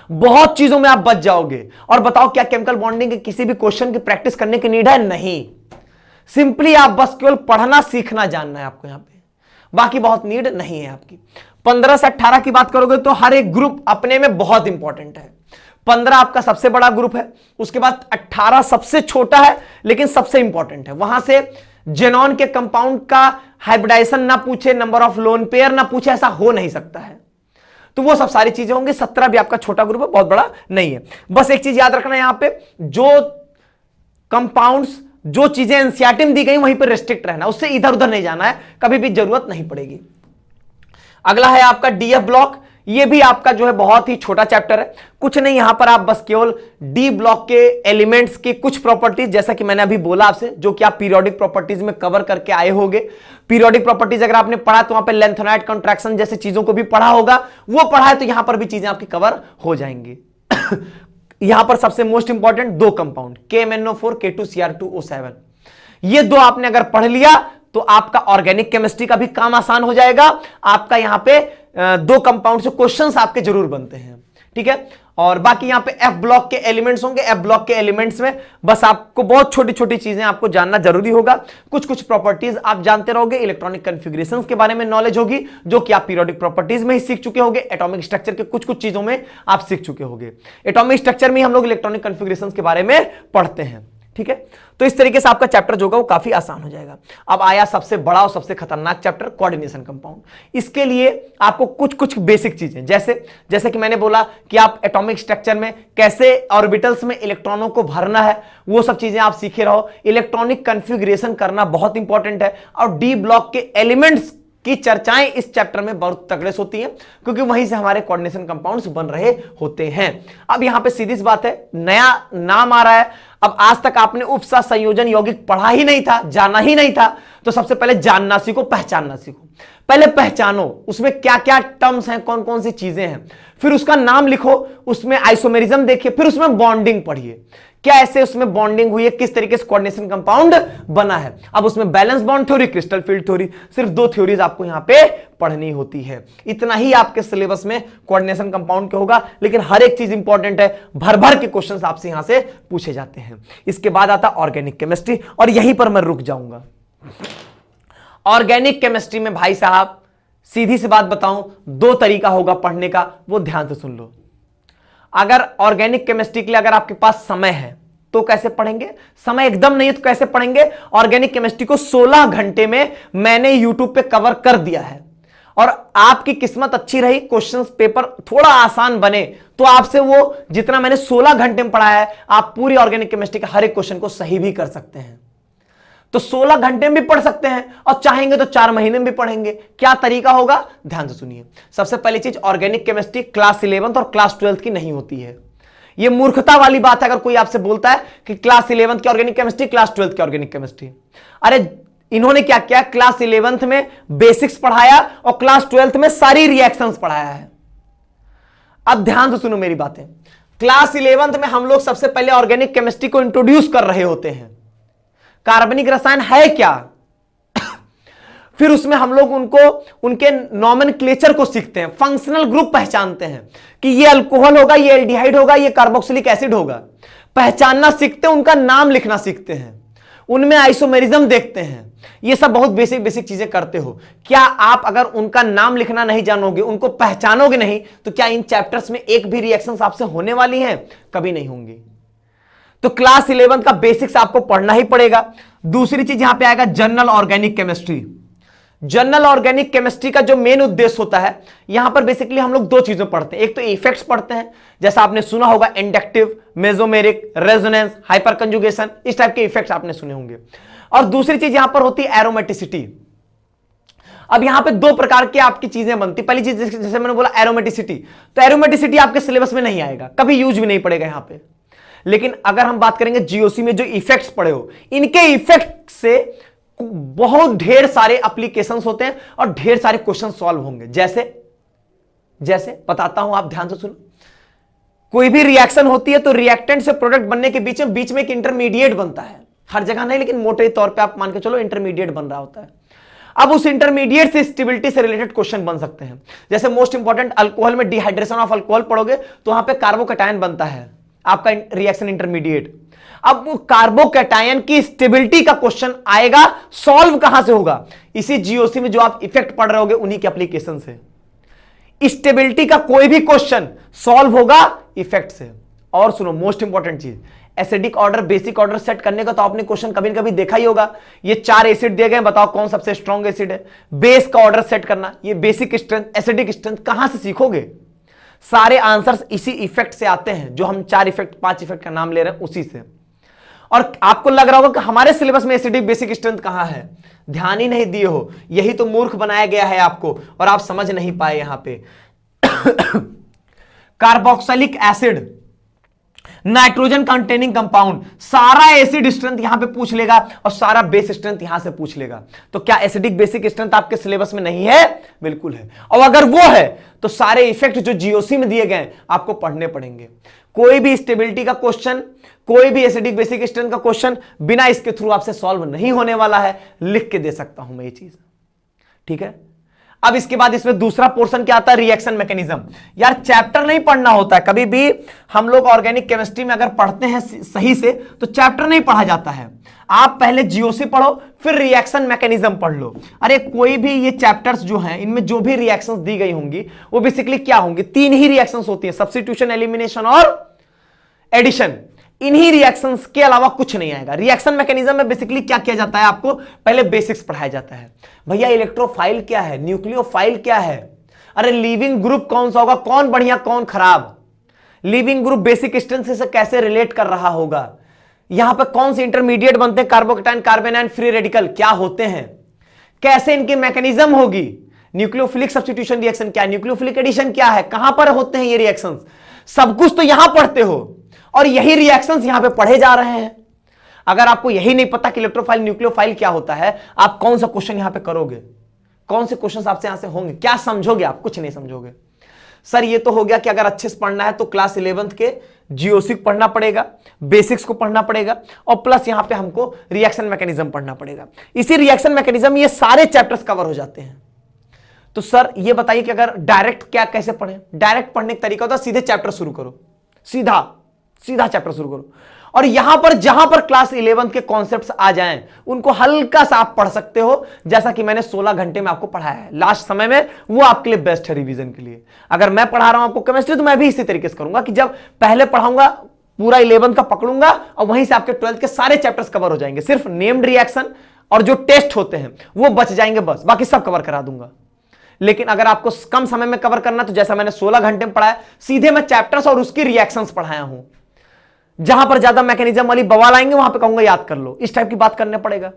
बहुत चीजों में आप बच जाओगे। और बताओ, क्या केमिकल बॉन्डिंग के किसी भी क्वेश्चन की प्रैक्टिस करने की नीड है? नहीं। सिंपली आप बस केवल पढ़ना सीखना जानना है आपको यहां पे, बाकी बहुत नीड नहीं है आपकी। 15 से 18 की बात करोगे तो हर एक ग्रुप अपने में बहुत इंपॉर्टेंट है। 15 आपका सबसे बड़ा ग्रुप है, उसके बाद 18 सबसे छोटा है लेकिन सबसे इंपॉर्टेंट है। वहां से जेनॉन के कंपाउंड का हाइब्रिडाइजेशन ना पूछे, नंबर ऑफ लोन पेयर ना पूछे, ऐसा हो नहीं सकता है। तो वो सब सारी चीजें होंगी। 17 भी आपका छोटा ग्रुप है, बहुत बड़ा नहीं है। बस एक चीज याद रखना, यहां पे जो कंपाउंड्स जो चीजें एनसीईआरटी में दी गई वहीं पर रेस्ट्रिक्ट रहना, उससे इधर उधर नहीं जाना है, कभी भी जरूरत नहीं पड़ेगी। अगला है आपका डीएफ ब्लॉक। ये भी आपका जो है बहुत ही छोटा चैप्टर है, कुछ नहीं, यहां पर आप बस केवल डी ब्लॉक के एलिमेंट्स की कुछ प्रॉपर्टीज, जैसा कि मैंने अभी बोला आपसे, जो कि आप पीरियोडिक प्रॉपर्टीज में कवर करके आए होंगे। पीरियोडिक प्रॉपर्टीज अगर आपने पढ़ा तो वहां पे लेंथेनॉइड कॉन्ट्रैक्शन जैसी चीजों को भी पढ़ा होगा, वो पढ़ा है तो यहां पर भी चीजें आपकी कवर हो जाएंगी। यहां पर सबसे मोस्ट इंपॉर्टेंट दो कंपाउंड KMnO4 K2Cr2O7, ये दो आपने अगर पढ़ लिया तो आपका ऑर्गेनिक केमिस्ट्री का भी काम आसान हो जाएगा। आपका यहां पे दो कंपाउंड से क्वेश्चंस आपके जरूर बनते हैं, ठीक है। और बाकी यहां पे एफ ब्लॉक के एलिमेंट्स होंगे। एफ ब्लॉक के एलिमेंट्स में बस आपको बहुत छोटी छोटी चीजें आपको जानना जरूरी होगा, कुछ कुछ प्रॉपर्टीज आप जानते रहोगे, इलेक्ट्रॉनिक कॉन्फ़िगरेशंस के बारे में नॉलेज होगी जो कि आप पीरियोडिक प्रॉपर्टीज में ही सीख चुके होंगे, एटॉमिक स्ट्रक्चर के कुछ कुछ चीजों में आप सीख चुके होंगे। एटॉमिक स्ट्रक्चर में हम लोग इलेक्ट्रॉनिक कॉन्फ़िगरेशंस के बारे में पढ़ते हैं, ठीक है। तो इस तरीके से आपका चैप्टर जो होगा वो काफी आसान हो जाएगा। अब आया सबसे बड़ा और सबसे खतरनाक चैप्टर, कोऑर्डिनेशन कंपाउंड। इसके लिए आपको कुछ कुछ बेसिक चीजें, जैसे कि मैंने बोला कि आप एटॉमिक स्ट्रक्चर में कैसे ऑर्बिटल्स में इलेक्ट्रॉनों को भरना है, वो सब चीजें आप सीखे रहो। इलेक्ट्रॉनिक कॉन्फ़िगरेशन करना बहुत इंपॉर्टेंट है, और डी ब्लॉक के एलिमेंट्स की चर्चाएं इस चैप्टर में बहुत तगड़े से होती हैं, क्योंकि वहीं से हमारे कोऑर्डिनेशन कंपाउंड्स बन रहे होते हैं। अब यहां पे सीधी सी बात है, नया नाम आ रहा है। अब आज तक आपने उपसा संयोजन यौगिक पढ़ा ही नहीं था, जाना ही नहीं था, तो सबसे पहले जानना सीखो, पहचानना सीखो। पहले पहचानो उसमें क्या क्या टर्म्स हैं, कौन कौन सी चीजें हैं, फिर उसका नाम लिखो, उसमें आइसोमेरिज्म देखिए, फिर उसमें बॉन्डिंग पढ़िए, क्या ऐसे उसमें बॉन्डिंग हुई है, किस तरीके से कोऑर्डिनेशन कंपाउंड बना है। अब उसमें valence bond theory, crystal field theory, सिर्फ दो थ्योरीज आपको यहां पे पढ़नी होती है। इतना ही आपके सिलेबस में कोऑर्डिनेशन कंपाउंड के होगा, लेकिन हर एक चीज इंपॉर्टेंट है, भर भर के क्वेश्चंस आपसे यहां से पूछे जाते हैं। इसके बाद आता ऑर्गेनिक केमिस्ट्री, और यहीं पर मैं रुक जाऊंगा। ऑर्गेनिक केमिस्ट्री में भाई साहब सीधी सी बात बताऊं, दो तरीका होगा पढ़ने का, वो ध्यान से सुन लो। अगर ऑर्गेनिक केमिस्ट्री के लिए अगर आपके पास समय है तो कैसे पढ़ेंगे, समय एकदम नहीं है तो कैसे पढ़ेंगे। ऑर्गेनिक केमिस्ट्री को 16 घंटे में मैंने यूट्यूब पे कवर कर दिया है, और आपकी किस्मत अच्छी रही, क्वेश्चंस पेपर थोड़ा आसान बने तो आपसे वो जितना मैंने 16 घंटे में पढ़ाया है, आप पूरी ऑर्गेनिक केमिस्ट्री के हर एक क्वेश्चन को सही भी कर सकते हैं। तो 16 घंटे में भी पढ़ सकते हैं, और चाहेंगे तो 4 महीने में भी पढ़ेंगे। क्या तरीका होगा, ध्यान से सुनिए। सबसे पहली चीज, ऑर्गेनिक केमिस्ट्री क्लास 11th और क्लास 12th की नहीं होती है। यह मूर्खता वाली बात है अगर कोई आपसे बोलता है कि क्लास 11th की ऑर्गेनिक केमिस्ट्री, क्लास 12th की ऑर्गेनिक केमिस्ट्री। अरे इन्होंने क्या किया, क्लास 11th में बेसिक्स पढ़ाया और क्लास 12th में सारी रिएक्शंस पढ़ाया है। अब ध्यान से सुनो मेरी बातें। क्लास 11th में हम लोग सबसे पहले ऑर्गेनिक केमिस्ट्री को इंट्रोड्यूस कर रहे होते हैं, कार्बनिक रसायन है क्या, फिर उसमें हम लोग उनको उनके नॉमेनक्लेचर को सीखते हैं, फंक्शनल ग्रुप पहचानते हैं कि ये अल्कोहल होगा, ये एल्डिहाइड होगा, ये कार्बोक्सिलिक एसिड होगा, पहचानना सीखते हैं, उनका नाम लिखना सीखते हैं, उनमें आइसोमेरिज्म देखते हैं। ये सब बहुत बेसिक बेसिक चीजें करते हो। क्या आप अगर उनका नाम लिखना नहीं जानोगे, उनको पहचानोगे नहीं, तो क्या इन चैप्टर्स में एक भी रिएक्शंस आपसे होने वाली हैं? कभी नहीं होंगी। तो क्लास 11 का बेसिक्स आपको पढ़ना ही पड़ेगा। दूसरी चीज यहां पे आएगा general organic chemistry. General organic chemistry का जो मेन उद्देश्य होता है, यहां पर बेसिकली हम लोग दो चीजें पढ़ते हैं। एक तो इफेक्ट्स पढ़ते हैं, जैसा आपने सुना होगा inductive, mesomeric, resonance, hyper conjugation, इस टाइप के इफेक्ट्स आपने सुने होंगे। और दूसरी चीज यहां पर होती है एरोमेटिसिटी। अब यहां पे दो प्रकार की आपकी चीजें बनती। पहली चीज जैसे मैंने बोला एरोमेटिसिटी, तो एरोमेटिसिटी आपके सिलेबस में नहीं आएगा, कभी यूज भी नहीं पड़ेगा यहां पे। लेकिन अगर हम बात करेंगे जीओसी में जो इफेक्ट्स पढ़े हो, इनके इफेक्ट से बहुत ढेर सारे एप्लीकेशंस होते हैं और ढेर सारे क्वेश्चन सॉल्व होंगे। जैसे बताता हूं, आप ध्यान से सुनो। कोई भी रिएक्शन होती है तो रिएक्टेंट से प्रोडक्ट बनने के बीच में एक इंटरमीडिएट बनता है। हर जगह नहीं, लेकिन मोटे तौर पे आप मान के चलो इंटरमीडिएट बन रहा होता है। अब उस इंटरमीडिएट से स्टेबिलिटी से रिलेटेड क्वेश्चन बन सकते हैं। जैसे मोस्ट इंपॉर्टेंट, अल्कोहल में डिहाइड्रेशन ऑफ अल्कोहल पढ़ोगे तो वहां पे कार्बोकैटायन बनता है आपका रिएक्शन इंटरमीडिएट। अब वो कार्बोकैटायन की स्टेबिलिटी का क्वेश्चन आएगा, सॉल्व कहां से होगा? इसी जीओसी में जो आप इफेक्ट पढ़ रहे होगे उन्हीं के एप्लीकेशन से। स्टेबिलिटी का कोई भी क्वेश्चन सॉल्व होगा इफेक्ट से। और सुनो मोस्ट इंपॉर्टेंट चीज, acidic order basic order set करने का तो आपने क्वेश्चन कभी न कभी देखा ही होगा। ये 4 एसिड दिए गए, बताओ कौन सबसे स्ट्रॉन्ग एसिड है। बेस का ऑर्डर सेट करना, ये बेसिक स्ट्रेंथ, एसिडिक स्ट्रेंथ कहां से सीखोगे? सारे आंसर्स इसी इफेक्ट से आते हैं, जो हम 4 इफेक्ट 5 इफेक्ट का नाम ले रहे हैं उसी से। और आपको लग रहा होगा कि हमारे सिलेबस में एसिडिक बेसिक स्ट्रेंथ कहां है, ध्यान ही नहीं दिए हो, यही तो मूर्ख बनाया गया है आपको और आप समझ नहीं पाए यहां पे। Carboxylic acid, nitrogen containing compound, सारा एसिड स्ट्रेंथ यहां पे पूछ लेगा और सारा बेस स्ट्रेंथ यहां से पूछ लेगा। तो क्या एसिडिक बेसिक स्ट्रेंथ आपके सिलेबस में नहीं है? बिल्कुल है। और अगर वो है तो सारे इफेक्ट जो जीओसी में दिए गए आपको पढ़ने पड़ेंगे। कोई भी स्टेबिलिटी का क्वेश्चन, कोई भी एसिडिक बेसिक स्ट्रेंथ का क्वेश्चन बिना इसके थ्रू आपसे सॉल्व नहीं होने वाला है, लिख के दे सकता हूं मैं ये चीज, ठीक है। अब इसके बाद इसमें दूसरा पोर्शन क्या आता है, रिएक्शन मैकेनिज्म। यार चैप्टर नहीं पढ़ना होता है, कभी भी हम लोग ऑर्गेनिक केमिस्ट्री में अगर पढ़ते हैं सही से तो चैप्टर नहीं पढ़ा जाता है। आप पहले जीओसी पढ़ो फिर रिएक्शन मैकेनिज्म पढ़ लो। अरे कोई भी ये चैप्टर्स जो हैं इनमें जो भी रिएक्शंस दी गई होंगी वो बेसिकली क्या होंगी, 3 ही रिएक्शंस होती है, सब्स्टिट्यूशन, एलिमिनेशन और एडिशन। इन्हीं रिएक्शंस के अलावा कुछ नहीं आएगा। रिएक्शन मैकेनिज्म में बेसिकली क्या किया जाता है, आपको पहले बेसिक्स पढ़ाया जाता है। भैया इलेक्ट्रोफाइल क्या है, न्यूक्लियोफाइल क्या है, अरे लिविंग ग्रुप कौन सा होगा, कौन बढ़िया कौन खराब, लिविंग ग्रुप बेसिक स्ट्रेंथ से कैसे रिलेट कर रहा होगा, यहां पर कौन से इंटरमीडिएट बनते हैं, कार्बोकेटाइन, कार्बेनाइन, फ्री रेडिकल क्या होते हैं, कैसे इनकी मैकेनिज्म होगी, न्यूक्लियोफिलिक सब्स्टिट्यूशन रिएक्शन क्या है, न्यूक्लियोफिलिक एडिशन क्या है, कहां पर होते हैं ये रिएक्शंस, सब कुछ तो यहां पढ़ते हो और यही रिएक्शंस यहां पे पढ़े जा रहे हैं। अगर आपको यही नहीं पता कि इलेक्ट्रोफाइल न्यूक्लियोफाइल क्या होता है, आप कौन सा क्वेश्चन यहां पे करोगे, कौन से क्वेश्चंस आपसे यहां से होंगे, क्या समझोगे आप, कुछ नहीं समझोगे। सर ये तो हो गया कि अगर अच्छे से पढ़ना है तो क्लास 11th के जीओसी पढ़ना पड़ेगा, बेसिक्स को पढ़ना पड़ेगा और प्लस यहां पे हमको रिएक्शन मैकेनिज्म पढ़ना पड़ेगा। इसी रिएक्शन मैकेनिज्म ये सारे चैप्टर्स कवर हो जाते हैं। तो सर ये बताइए कि अगर डायरेक्ट क्या कैसे पढ़ें, डायरेक्ट पढ़ने का तरीका होता है सीधे चैप्टर शुरू करो, सीधा चैप्टर शुरू करो और यहां पर जहां पर क्लास 11th के कॉन्सेप्ट्स आ जाएं उनको हल्का सा आप पढ़ सकते हो, जैसा कि मैंने 16 घंटे में आपको पढ़ाया है लास्ट समय में, वो आपके लिए बेस्ट है रिवीजन के लिए। अगर मैं पढ़ा रहा हूं आपको केमिस्ट्री तो मैं भी इसी तरीके से करूंगा कि जब पहले पढ़ाऊंगा पूरा 11th का पकड़ूंगा और वहीं से आपके 12th के सारे चैप्टर्स कवर हो जाएंगे, सिर्फ नेम्ड रिएक्शन और जो टेस्ट होते हैं वो बच जाएंगे, बस बाकी सब कवर करा दूंगा। लेकिन अगर आपको कम समय में कवर करना तो जैसा मैंने 16 घंटे में पढ़ाया, सीधे मैं चैप्टर्स और उसकी रिएक्शंस पढ़ाया हूं। जहां पर ज्यादा मैकेनिज्म वाली बवाल आएंगे वहां पे कहूंगा याद कर लो, इस टाइप की बात करने पड़ेगा।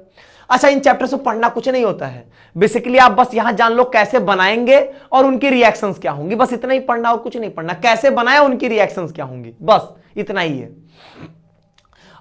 अच्छा इन चैप्टर्स को पढ़ना कुछ नहीं होता है, बेसिकली आप बस यहां जान लो कैसे बनाएंगे और उनकी रिएक्शंस क्या होंगी, बस इतना ही पढ़ना और कुछ नहीं पढ़ना, कैसे बनाया उनकी रिएक्शंस क्या होंगी, बस इतना ही है।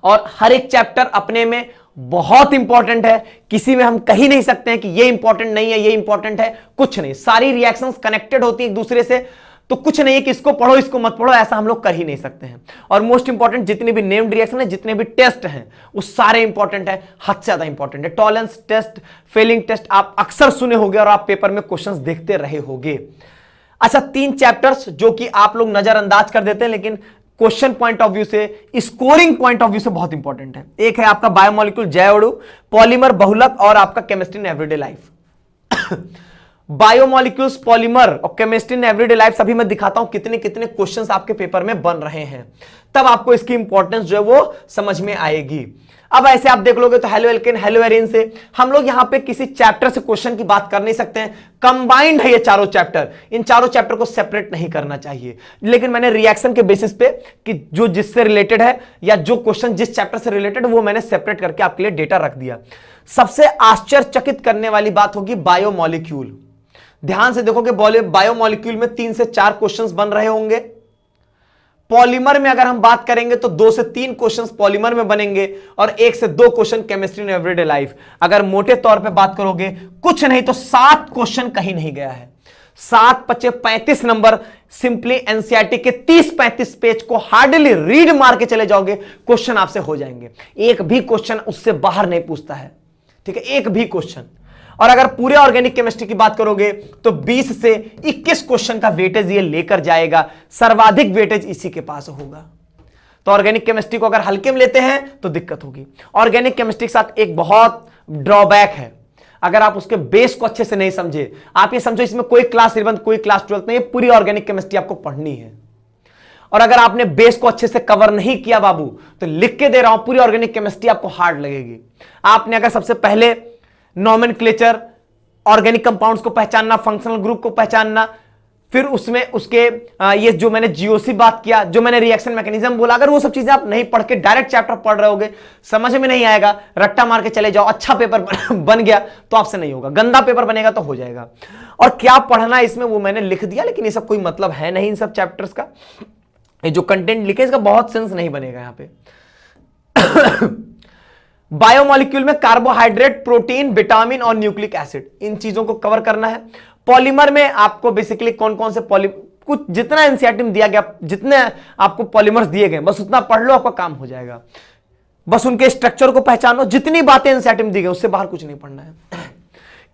और हर एक चैप्टर अपने में बहुत इंपॉर्टेंट है, किसी में हम कह नहीं सकते हैं कि ये इंपॉर्टेंट नहीं है, ये इंपॉर्टेंट है, कुछ नहीं, सारी रिएक्शंस कनेक्टेड होती है एक दूसरे से, तो कुछ नहीं है कि इसको पढ़ो इसको मत पढ़ो, ऐसा हम लोग कर ही नहीं सकते हैं। और मोस्ट इंपॉर्टेंट जितने भी नेम्ड रिएक्शन है, जितने भी टेस्ट हैं वो सारे इंपॉर्टेंट है, हद से ज्यादा इंपॉर्टेंट है। टॉलरेंस टेस्ट, फेलिंग टेस्ट आप अक्सर सुने होंगे और आप पेपर में क्वेश्चंस देखते रहे होंगे। अच्छा 3 चैप्टर्स जो कि आप लोग नजरअंदाज कर देते हैं लेकिन क्वेश्चन पॉइंट ऑफ व्यू से, स्कोरिंग पॉइंट ऑफ व्यू से बहुत इंपॉर्टेंट है। एक है आपका बायोमोलिक्यूल जैव अणु, पॉलीमर बहुलक और आपका chemistry in everyday life. Biomolecules, polymer और केमिस्ट्री इन एवरीडे लाइफ अभी मैं दिखाता हूं कितने कितने क्वेश्चंस आपके पेपर में बन रहे हैं, तब आपको इसकी इंपॉर्टेंस जो है वो समझ में आएगी। अब ऐसे आप देख लोगे तो हेलो एल्केन, हेलो एरिन से हम लोग यहां पे किसी चैप्टर से क्वेश्चन की बात कर नहीं सकते हैं, कंबाइंड है ये चारों चैप्टर, इन चारों चैप्टर को सेपरेट नहीं करना चाहिए। लेकिन मैंने रिएक्शन के बेसिस पे कि जो जिससे रिलेटेड है या जो क्वेश्चन जिस चैप्टर से रिलेटेड वो मैंने सेपरेट करके आपके लिए डेटा रख दिया। सबसे आश्चर्यचकित करने वाली बात होगी बायोमोलिक्यूल। ध्यान से देखोगे बायोमोलिक्यूल में 3 से 4 क्वेश्चंस बन रहे होंगे। पॉलीमर में अगर हम बात करेंगे तो 2 से 3 क्वेश्चंस पॉलीमर में बनेंगे और 1 से 2 question chemistry in everyday life. अगर मोटे तौर पे बात करोगे कुछ नहीं तो 7 क्वेश्चन कहीं नहीं गया है। 7 × 5 = 35 नंबर, सिंपली एनसीईआरटी के 30-35 पेज को हार्डली रीड मार के चले जाओगे, क्वेश्चन आपसे हो जाएंगे। एक भी क्वेश्चन उससे बाहर नहीं पूछता है, ठीक है, एक भी क्वेश्चन। और अगर पूरे ऑर्गेनिक केमिस्ट्री की बात करोगे तो 20 से 21 क्वेश्चन का वेटेज ये लेकर जाएगा, सर्वाधिक वेटेज इसी के पास होगा। तो ऑर्गेनिक केमिस्ट्री को अगर हल्के में लेते हैं तो दिक्कत होगी। ऑर्गेनिक केमिस्ट्री के साथ एक बहुत ड्रॉबैक है, अगर आप उसके बेस को अच्छे से नहीं समझे, आप ये समझो इसमें कोई क्लास 11 कोई क्लास 12 नहीं, पूरी ऑर्गेनिक केमिस्ट्री आपको पढ़नी है। और अगर आपने बेस को अच्छे से कवर नहीं किया बाबू, तो लिख के दे रहा हूं पूरी ऑर्गेनिक केमिस्ट्री आपको हार्ड लगेगी। आपने अगर सबसे पहले नॉमेनक्लेचर, ऑर्गेनिक कंपाउंड्स को पहचानना, फंक्शनल ग्रुप को पहचानना, फिर उसमें उसके ये जो मैंने जीओसी बात किया, जो मैंने रिएक्शन मैकेनिज्म बोला, अगर वो सब चीजें आप नहीं पढ़ के डायरेक्ट चैप्टर पढ़ रहे होगे, समझ में नहीं आएगा, रट्टा मार के चले जाओ, अच्छा पेपर बन गया तो आपसे नहीं होगा, गंदा पेपर बनेगा तो हो जाएगा। और क्या पढ़ना है इसमें वो मैंने लिख दिया, लेकिन ये सब कोई मतलब है नहीं इन सब चैप्टर्स का, ये जो कंटेंट लिखे इसका बहुत सेंस नहीं बनेगा यहां पे। बायोमोलिक्यूल में कार्बोहाइड्रेट, प्रोटीन, विटामिन और न्यूक्लिक एसिड, इन चीजों को कवर करना है। पॉलीमर में आपको बेसिकली कौन कौन से कुछ जितना एनसीईआरटी में दिया गया, जितने आपको पॉलीमर्स दिए गए बस उतना पढ़ लो, आपका काम हो जाएगा। बस उनके स्ट्रक्चर को पहचानो, जितनी बातें एनसीईआरटी में दी गई उससे बाहर कुछ नहीं पढ़ना है।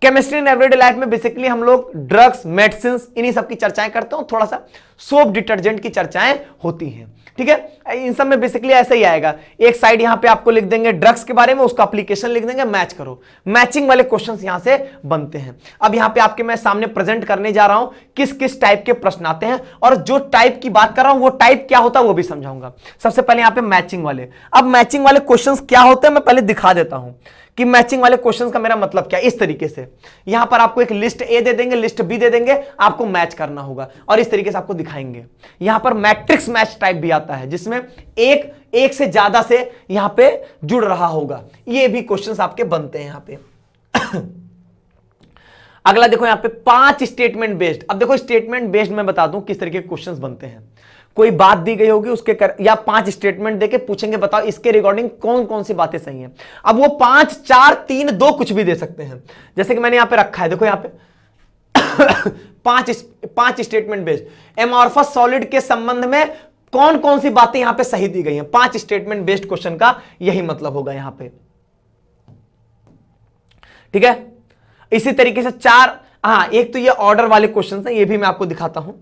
केमिस्ट्री इन एवरीडे लाइफ में बेसिकली हम लोग ड्रग्स, मेडिसिन, इन्हीं सब की चर्चाएं करते हैं, थोड़ा सा सोप डिटर्जेंट की चर्चाएं होती हैं, ठीक है। इन सब में बेसिकली ऐसा ही आएगा, एक साइड यहां पे आपको लिख देंगे ड्रग्स के बारे में, उसका एप्लीकेशन लिख देंगे, मैच करो, मैचिंग वाले क्वेश्चंस यहां से बनते हैं। अब यहां पे आपके मैं सामने प्रेजेंट करने जा रहा हूं किस किस टाइप के प्रश्न आते हैं, और जो टाइप की बात कर रहा हूं वो टाइप क्या होता है वो भी समझाऊंगा। सबसे पहले यहां पे मैचिंग वाले, अब मैचिंग वाले क्वेश्चंस क्या होते हैं मैं पहले दिखा देता हूं कि मैचिंग वाले क्वेश्चंस का मेरा मतलब क्या है। इस तरीके से यहां पर आपको एक लिस्ट ए दे देंगे, लिस्ट बी दे देंगे, आपको मैच करना होगा, और इस तरीके से आपको दिखाएंगे। यहां पर मैट्रिक्स मैच टाइप भी आता है, जिसमें एक से ज्यादा से यहां पे जुड़ रहा होगा, ये भी क्वेश्चंस आपके बनते हैं यहां पे। अगला देखो यहां पे 5 स्टेटमेंट बेस्ड। अब देखो स्टेटमेंट बेस्ड मैं बता दूं किस तरीके के क्वेश्चंस बनते हैं। कोई बात दी गई होगी उसके या 5 स्टेटमेंट देके पूछेंगे बताओ इसके रिगार्डिंग कौन कौन सी बातें सही हैं। अब वो 5, 4, 3, 2 कुछ भी दे सकते हैं, जैसे कि मैंने यहां पे रखा है, देखो यहां पे 5 स्टेटमेंट बेस्ड। एमॉर्फस सॉलिड के संबंध में कौन कौन सी बातें यहां पे सही दी गई हैं, 5 स्टेटमेंट बेस्ड क्वेश्चन का यही मतलब होगा यहां पे, ठीक है। इसी तरीके से 4, एक तो ये ऑर्डर वाले क्वेश्चन हैं, ये भी मैं आपको दिखाता हूं।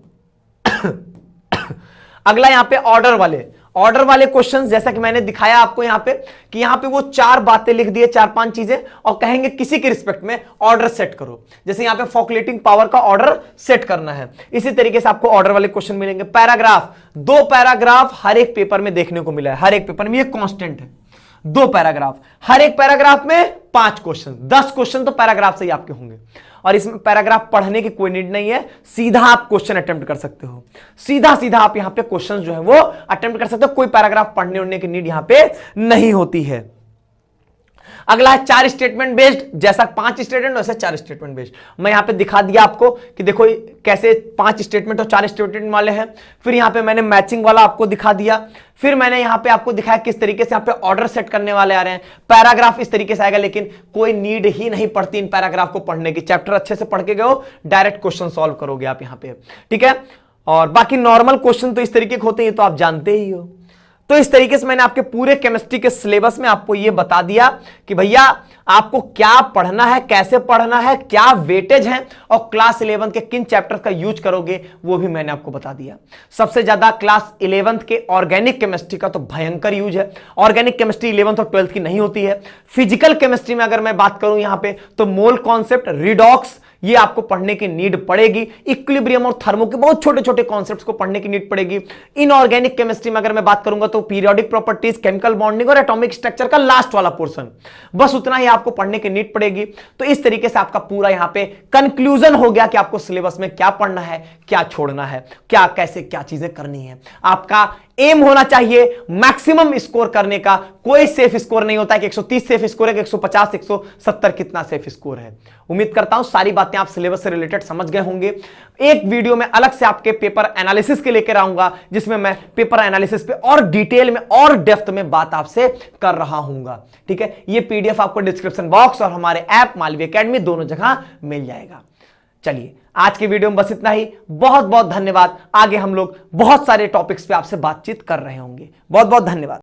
अगला यहां पे ऑर्डर वाले क्वेश्चंस, जैसा कि मैंने दिखाया आपको यहां पे कि यहां पे वो 4 बातें लिख दिए, 4-5 चीजें, और कहेंगे किसी के रिस्पेक्ट में ऑर्डर सेट करो। जैसे यहां पे फॉकलेटिंग पावर का ऑर्डर सेट करना है, इसी तरीके से आपको ऑर्डर वाले क्वेश्चन मिलेंगे। पैराग्राफ, 2 पैराग्राफ हर एक पेपर में देखने को मिला है, हर एक पेपर में, ये कांस्टेंट है, 2 पैराग्राफ, हर एक पैराग्राफ में 5 क्वेश्चन, 10 क्वेश्चन तो पैराग्राफ से ही आपके होंगे। और इसमें पैराग्राफ पढ़ने की कोई नीड नहीं है, सीधा आप क्वेश्चन अटेम्प्ट कर सकते हो, सीधा आप यहां पे क्वेश्चन जो है वो अटेम्प्ट कर सकते हो, कोई पैराग्राफ पढ़ने उड़ने की नीड यहां पे नहीं होती है। अगला है 4 स्टेटमेंट बेस्ड, जैसा 5 स्टेटमेंट वैसे 4 स्टेटमेंट बेस्ड। मैं यहां पे दिखा दिया आपको कि देखो कैसे 5 स्टेटमेंट और 4 स्टेटमेंट वाले हैं। फिर यहां पे मैंने मैचिंग वाला आपको दिखा दिया, फिर मैंने यहां पे आपको दिखाया किस तरीके से यहां पे ऑर्डर सेट करने वाले आ रहे हैं। पैराग्राफ इस तरीके से आएगा, लेकिन कोई नीड ही नहीं पड़ती इन पैराग्राफ को पढ़ने की, चैप्टर अच्छे से पढ़ के गए हो, डायरेक्ट क्वेश्चन सॉल्व करोगे आप यहां पे, ठीक है। और बाकी नॉर्मल क्वेश्चन तो इस तरीके के होते हैं, तो आप जानते ही हो। तो इस तरीके से मैंने आपके पूरे केमिस्ट्री के सिलेबस में आपको यह बता दिया कि भैया आपको क्या पढ़ना है, कैसे पढ़ना है, क्या वेटेज है, और क्लास 11 के किन चैप्टर का यूज करोगे वो भी मैंने आपको बता दिया। सबसे ज्यादा क्लास 11 के ऑर्गेनिक केमिस्ट्री का तो भयंकर यूज है। ऑर्गेनिक केमिस्ट्री 11th और 12th की नहीं होती है। फिजिकल केमिस्ट्री में अगर मैं बात करूं यहां पे, तो मोल कॉन्सेप्ट, रिडॉक्स, ये आपको पढ़ने की नीड पड़ेगी। इक्विलिब्रियम और थर्मो के बहुत छोटे छोटे कॉन्सेप्ट्स को पढ़ने की नीड पड़ेगी। इनऑर्गेनिक केमिस्ट्री में अगर मैं बात करूंगा तो पीरियोडिक प्रॉपर्टीज, केमिकल बॉन्डिंग और एटॉमिक स्ट्रक्चर का लास्ट वाला पोर्शन, बस उतना ही आपको पढ़ने की नीड पड़ेगी। तो इस तरीके से आपका पूरा यहां पे कंक्लूजन हो गया कि आपको सिलेबस में क्या पढ़ना है, क्या छोड़ना है, क्या कैसे क्या चीजें करनी है। आपका एम होना चाहिए मैक्सिमम स्कोर करने का। कोई सेफ स्कोर नहीं होता है कि 130 सेफ स्कोर है कि 150, 170 कितना सेफ स्कोर है। उम्मीद करता हूं सारी बातें आप सिलेबस से रिलेटेड समझ गए होंगे। एक वीडियो में अलग से आपके पेपर एनालिसिस के लेकर आऊंगा, जिसमें मैं पेपर एनालिसिस पे और डिटेल में और डेप्थ में बात आपसे कर रहा हूंगा, ठीक है। ये पीडीएफ आपको डिस्क्रिप्शन बॉक्स और हमारे ऐप मालवी एकेडमी दोनों जगह मिल जाएगा। चलिए आज के वीडियो में बस इतना ही। बहुत बहुत धन्यवाद। आगे हम लोग बहुत सारे टॉपिक्स पे आपसे बातचीत कर रहे होंगे। बहुत बहुत धन्यवाद।